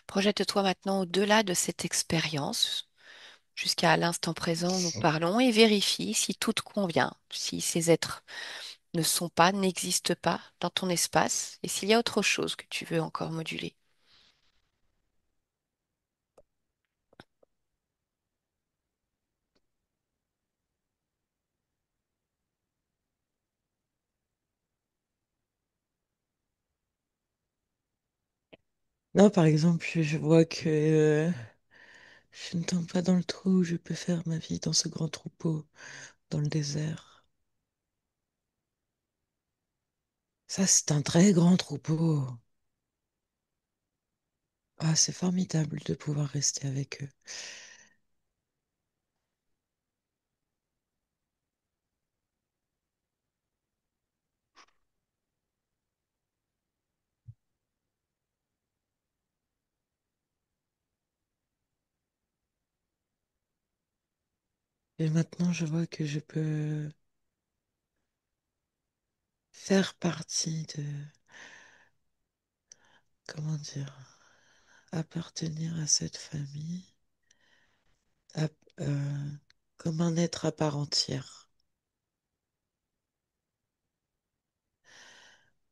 Projette-toi maintenant au-delà de cette expérience, jusqu'à l'instant présent où nous parlons, et vérifie si tout te convient, si ces êtres ne sont pas, n'existent pas dans ton espace, et s'il y a autre chose que tu veux encore moduler. Non, par exemple, je vois que je ne tombe pas dans le trou où je peux faire ma vie dans ce grand troupeau, dans le désert. Ça, c'est un très grand troupeau. Ah, c'est formidable de pouvoir rester avec eux. Et maintenant, je vois que je peux faire partie de, comment dire, appartenir à cette famille à- euh, comme un être à part entière.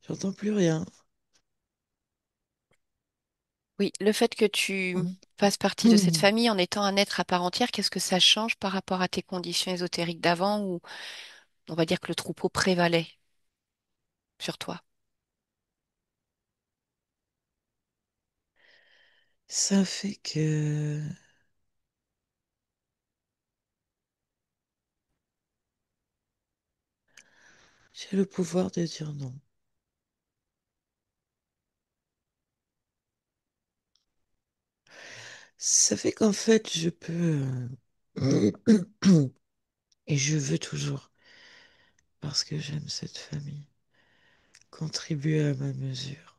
J'entends plus rien. Oui, le fait que tu fasses partie de cette famille en étant un être à part entière, qu'est-ce que ça change par rapport à tes conditions ésotériques d'avant où on va dire que le troupeau prévalait sur toi? Ça fait que j'ai le pouvoir de dire non. Ça fait qu'en fait, je peux, et je veux toujours, parce que j'aime cette famille, contribuer à ma mesure.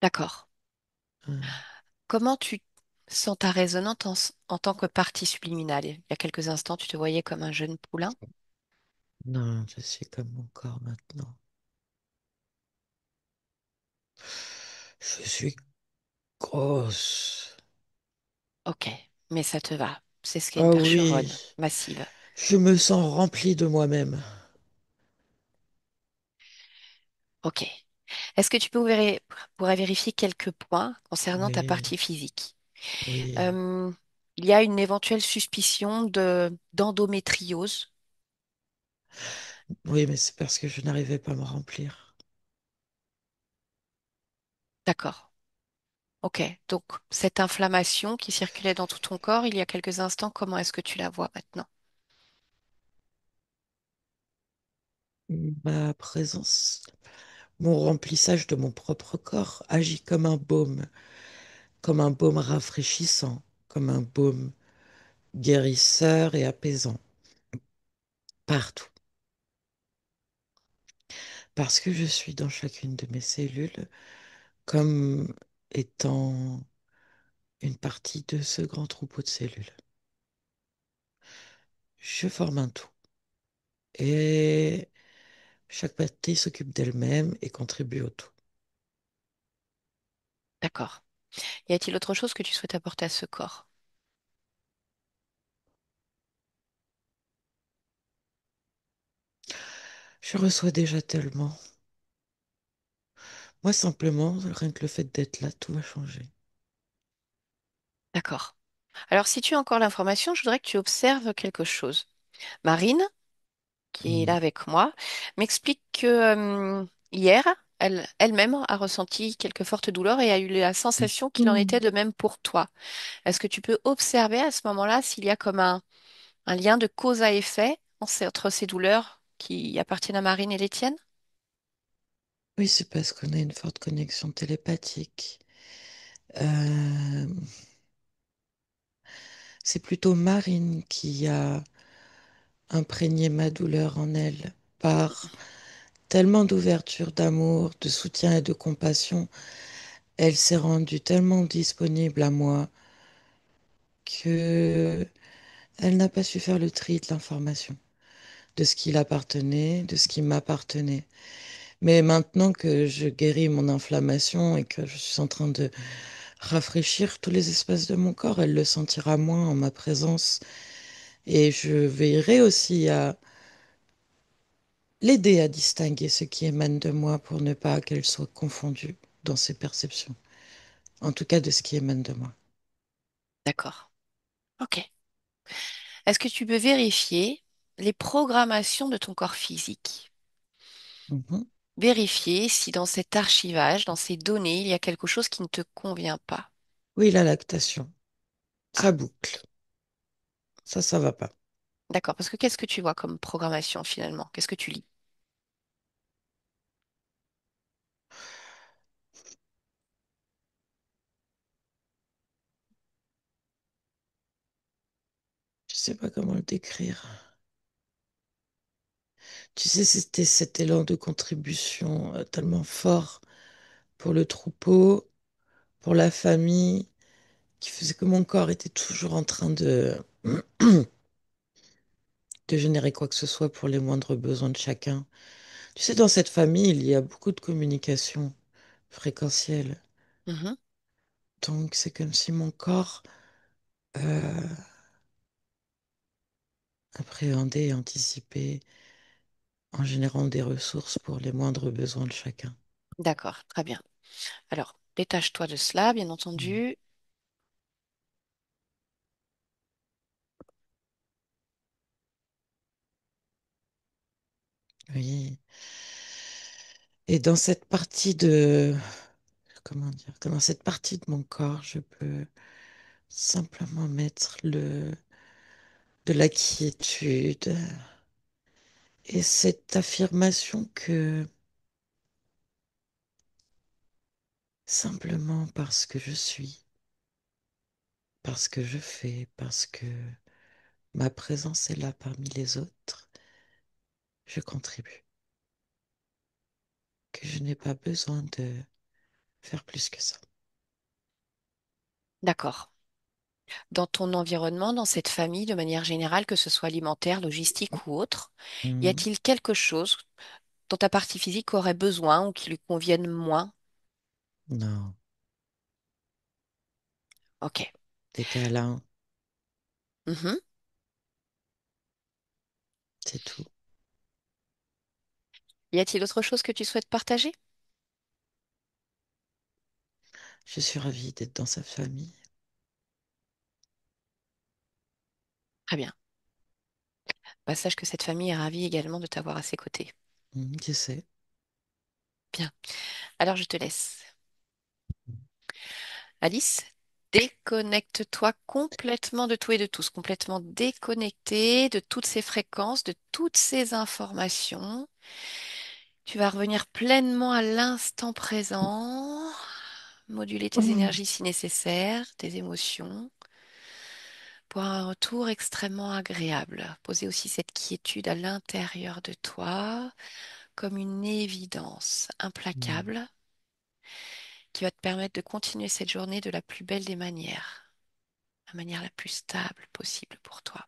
D'accord. Hein. Comment tu sens ta résonance en tant que partie subliminale? Il y a quelques instants, tu te voyais comme un jeune poulain. Non, je suis comme mon corps maintenant. Je suis grosse. Ok, mais ça te va. C'est ce qu'est une Ah oui, percheronne massive. je me sens rempli de moi-même. Ok. Est-ce que tu pourrais vérifier quelques points concernant ta Oui, partie physique? oui, Euh, il y a une éventuelle suspicion de d'endométriose. oui, mais c'est parce que je n'arrivais pas à me remplir. D'accord. Ok. Donc, cette inflammation qui circulait dans tout ton corps il y a quelques instants, comment est-ce que tu la vois maintenant? Ma présence, mon remplissage de mon propre corps agit comme un baume rafraîchissant, comme un baume guérisseur et apaisant, partout. Parce que je suis dans chacune de mes cellules comme étant une partie de ce grand troupeau de cellules. Je forme un tout. Et chaque partie s'occupe d'elle-même et contribue au tout. D'accord. Y a-t-il autre chose que tu souhaites apporter à ce corps? Je reçois déjà tellement. Moi, simplement, rien que le fait d'être là, tout va changer. D'accord. Alors, si tu as encore l'information, je voudrais que tu observes quelque chose. Marine, qui est là Mm. avec moi, m'explique que hier, elle-même a ressenti quelques fortes douleurs et a eu la sensation qu'il en était Mm. de même pour toi. Est-ce que tu peux observer à ce moment-là s'il y a comme un lien de cause à effet entre ces douleurs qui appartiennent à Marine et les tiennes? Oui, c'est parce qu'on a une forte connexion télépathique. Euh, c'est plutôt Marine qui a imprégner ma douleur en elle par tellement d'ouverture, d'amour, de soutien et de compassion. Elle s'est rendue tellement disponible à moi que elle n'a pas su faire le tri de l'information, de ce qui l'appartenait, de ce qui m'appartenait. Mais maintenant que je guéris mon inflammation et que je suis en train de rafraîchir tous les espaces de mon corps, elle le sentira moins en ma présence. Et je veillerai aussi à l'aider à distinguer ce qui émane de moi pour ne pas qu'elle soit confondue dans ses perceptions. En tout cas, de ce qui émane de moi. D'accord. Ok. Est-ce que tu peux vérifier les programmations de ton corps physique? Mhm. Vérifier si dans cet archivage, dans ces données, il y a quelque chose qui ne te convient pas. Oui, la lactation. Ça Ah, boucle. Ça va pas. d'accord. Parce que qu'est-ce que tu vois comme programmation finalement? Qu'est-ce que tu lis? Je sais pas comment le décrire. Tu sais, c'était cet élan de contribution tellement fort pour le troupeau, pour la famille, qui faisait que mon corps était toujours en train de générer quoi que ce soit pour les moindres besoins de chacun. Tu sais, dans cette famille, il y a beaucoup de communication fréquentielle. Mhm. Donc, c'est comme si mon corps euh, appréhendait et anticipait en générant des ressources pour les moindres besoins de chacun. D'accord, très bien. Alors, détache-toi de cela, bien Mm. entendu. Oui. Et dans cette partie de, comment dire, dans cette partie de mon corps, je peux simplement mettre de la quiétude et cette affirmation que simplement parce que je suis, parce que je fais, parce que ma présence est là parmi les autres, je contribue, que je n'ai pas besoin de faire plus que ça. D'accord. Dans ton environnement, dans cette famille, de manière générale, que ce soit alimentaire, logistique ou autre, y Mhm. a-t-il quelque chose dont ta partie physique aurait besoin ou qui lui convienne moins? Non, Ok. des câlins, Mhm. c'est tout. Y a-t-il autre chose que tu souhaites partager? Je suis ravie d'être dans sa famille. Très bien. Bah, sache que cette famille est ravie également de t'avoir à ses côtés. Je sais. Bien. Alors, je te laisse. Alice, déconnecte-toi complètement de tout et de tous, complètement déconnecté de toutes ces fréquences, de toutes ces informations. Tu vas revenir pleinement à l'instant présent, moduler tes Mhm. énergies si nécessaire, tes émotions, pour un retour extrêmement agréable. Poser aussi cette quiétude à l'intérieur de toi comme une évidence Mm. implacable qui va te permettre de continuer cette journée de la plus belle des manières, la manière la plus stable possible pour toi.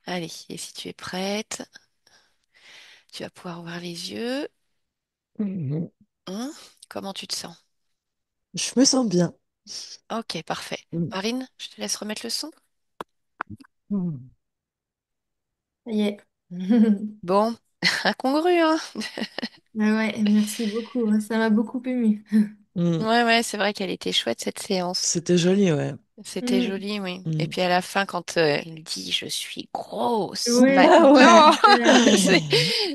Allez, et si tu es prête, tu vas pouvoir ouvrir les yeux. Mhm. Hum, Comment tu te sens? Je me sens bien. Ok, parfait. Mm. Marine, je te laisse remettre le son. Mm. Ça y est. Bon, incongru, hein? Ah ouais, merci beaucoup. Ça m'a beaucoup ému. Mm. Ouais, ouais, c'est vrai qu'elle était chouette cette séance. C'était joli, ouais. C'était Mm. joli, oui. Et Mm. puis à la fin, quand elle dit je suis grosse, bah Ouais, Ah non! c'est clair. C'est-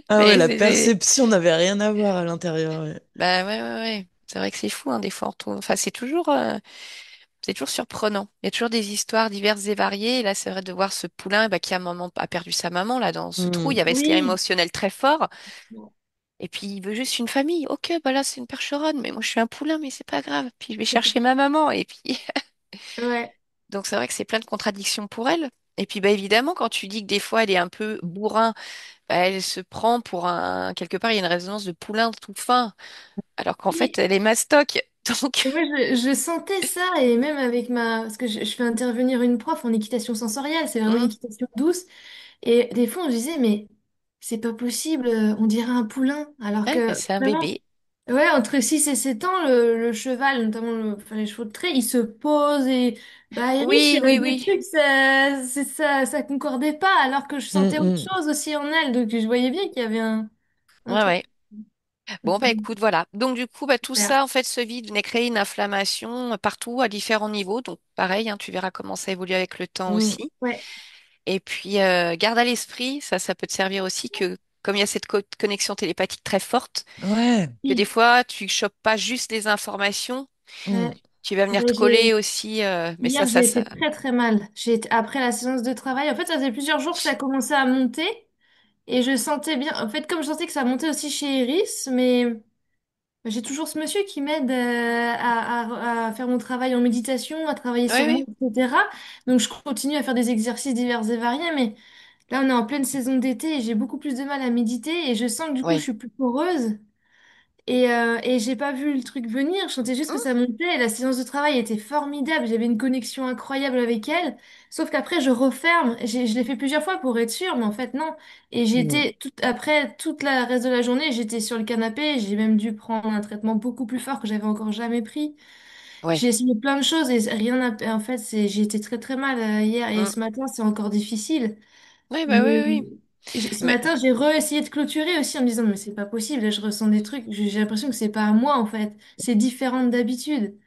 Ah ouais, Mais la c'est. perception n'avait rien à voir à l'intérieur. Ouais. Bah ouais, ouais, ouais. C'est vrai que c'est fou, hein, des fois. Enfin, c'est toujours surprenant. Il y a toujours des histoires diverses et variées. Et là, c'est vrai de voir ce poulain bah, qui à un moment a perdu sa maman là dans ce trou. Il Mm. y avait ce lien Oui. émotionnel très fort. Et puis il veut juste une famille. Ok, bah là c'est une percheronne, mais moi je suis un poulain, mais c'est pas grave. Puis je vais chercher ma maman. Et puis Ouais. Donc c'est vrai que c'est plein de contradictions pour elle. Et puis bah évidemment, quand tu dis que des fois elle est un peu bourrin, bah, elle se prend pour un quelque part il y a une résonance de poulain tout fin, alors qu'en fait Oui. elle est mastoc. Donc Et moi, je sentais ça, et même avec ma... Parce que je fais intervenir une prof en équitation sensorielle, c'est vraiment une hum, équitation douce. Et des fois, on se disait, mais c'est pas possible, on dirait un poulain. Alors ouais, bah, que c'est un vraiment, bébé. ouais, entre 6 et 7 ans, le cheval, notamment enfin, les chevaux de trait, ils se posent et bah, Iris, il y Oui, avait oui, des oui. trucs, ça concordait pas, alors que je Mm, sentais autre mm. chose aussi en elle. Donc je voyais bien qu'il y avait un Ouais, truc. ouais. Bon bah écoute, voilà. Donc du coup, bah tout Super. ça en fait se vide, venait créer une inflammation partout à différents niveaux. Donc pareil, hein, tu verras comment ça évolue avec le temps Mm. aussi. Ouais. Et puis, garde à l'esprit, ça peut te servir aussi que, comme il y a cette connexion télépathique très forte, Ouais. que des Oui. fois, tu chopes pas juste les informations, Mm. Ouais. tu vas venir te Ben, coller aussi, mais hier, ça, j'ai ça, été très très mal. Après la séance de travail, en fait, ça faisait plusieurs jours que ça commençait à monter et je sentais bien. En fait, comme je sentais que ça montait aussi chez Iris, mais j'ai toujours ce monsieur qui m'aide à faire mon travail en méditation, à travailler oui, sur moi, oui, etc. Donc, je continue à faire des exercices divers et variés, mais là, on est en pleine saison d'été et j'ai beaucoup plus de mal à méditer et je sens que du coup, je oui. suis plus poreuse. Et j'ai pas vu le truc venir, je sentais juste que Hum, ça montait et la séance de travail était formidable, j'avais une connexion incroyable avec elle, sauf qu'après je referme, je l'ai fait plusieurs fois pour être sûre, mais en fait non. Et Mm. après toute la reste de la journée, j'étais sur le canapé, j'ai même dû prendre un traitement beaucoup plus fort que j'avais encore jamais pris. ouais. J'ai essayé plein de choses et rien n'a... En fait, j'ai été très très mal hier et Hum. ce matin c'est encore difficile. Oui, bah oui, Mais oui. ce Mais, matin, j'ai re-essayé de clôturer aussi en me disant, mais c'est pas possible, là, je ressens des trucs, j'ai l'impression que c'est pas à moi en fait, c'est différent d'habitude.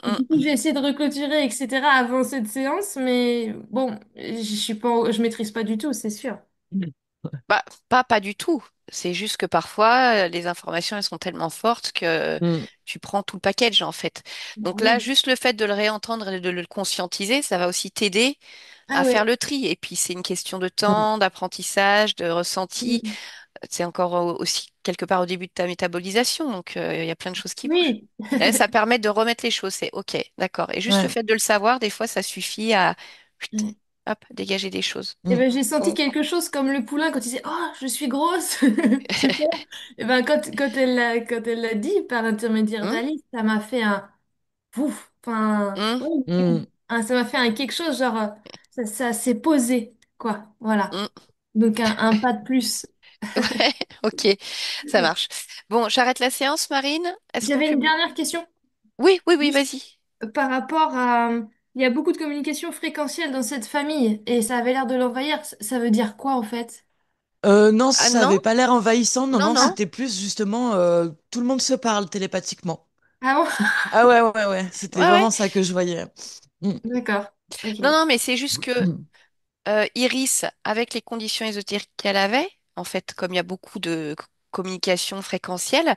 Et du coup, hum. j'ai essayé de reclôturer, etc. avant cette séance, mais bon, je suis pas, je maîtrise pas du tout, c'est sûr. Bah, pas du tout. C'est juste que parfois, les informations, elles sont tellement fortes que Mm. tu prends tout le package, en fait. Bah Donc là, oui. juste le fait de le réentendre et de le conscientiser, ça va aussi t'aider Ah à faire ouais. le tri. Et puis, c'est une question de Mm. temps, d'apprentissage, de ressenti. Mm. C'est encore aussi quelque part au début de ta métabolisation. Donc, il y a plein de choses qui bougent. Oui. Et ça permet de remettre les choses. C'est OK, d'accord. Et juste le Ouais. fait de le savoir, des fois, ça suffit à, chut, Ouais. hop, dégager des choses. Et Mm. ben, j'ai senti Donc, quelque chose comme le poulain quand il disait oh, je suis grosse. Super. Et ben, quand elle l'a dit par l'intermédiaire hum, d'Alice, ça m'a fait un pouf. Enfin, hum, ouais, Mm. ça m'a fait un quelque chose, genre, ça s'est posé, quoi. Voilà. hum. Donc, un pas de plus. Ouais, ok, ça marche. Bon, j'arrête la séance, Marine. Est-ce qu'on J'avais une publie? dernière question. Oui, oui, oui, Juste vas-y. par rapport à. Il y a beaucoup de communication fréquentielle dans cette famille et ça avait l'air de l'envahir. Ça veut dire quoi, en fait? Non, Ah ça non, avait pas l'air envahissant. Non, non, non, non. Ah, c'était plus justement tout le monde se parle télépathiquement. ah bon? Ah ouais, ouais, ouais, c'était Ouais, ouais. vraiment ça que je voyais. Mm. D'accord. Ok. Non, non, mais c'est juste que Mm. Iris, avec les conditions ésotériques qu'elle avait, en fait, comme il y a beaucoup de communication fréquentielle,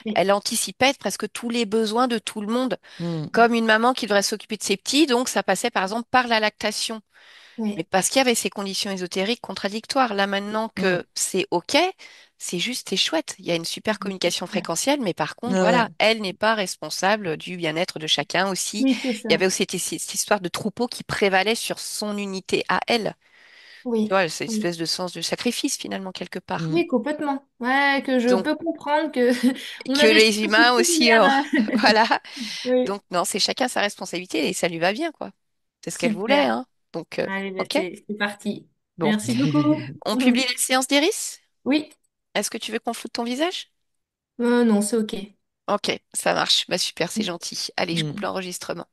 Oui. elle anticipait presque tous les besoins de tout le monde, Mm. comme une maman qui devrait s'occuper de ses petits, donc ça passait par exemple par la lactation. Mais Oui. parce qu'il y avait ces conditions ésotériques contradictoires. Là, maintenant Mm. que c'est OK, c'est juste, c'est chouette. Il y a une super communication fréquentielle, mais par contre, Ouais. voilà, elle n'est pas responsable du bien-être de chacun aussi. Oui, c'est Il y ça. avait aussi cette histoire de troupeau qui prévalait sur son unité à elle. Tu Oui. vois, c'est une Oui. espèce de sens de sacrifice, finalement, quelque part. Mm. Oui, complètement. Ouais, que je Donc, peux comprendre que on que a des les choses humains aussi, similaires. voilà. Oui. Donc, non, c'est chacun sa responsabilité et ça lui va bien, quoi. C'est ce qu'elle voulait, Super. hein. Donc, Allez, bah, OK. c'est parti. Bon. Merci beaucoup. On publie la séance d'Iris? Oui. Est-ce que tu veux qu'on floute ton visage? Non, c'est OK. Ok, ça marche. Bah super, c'est gentil. Allez, je coupe Mm. l'enregistrement.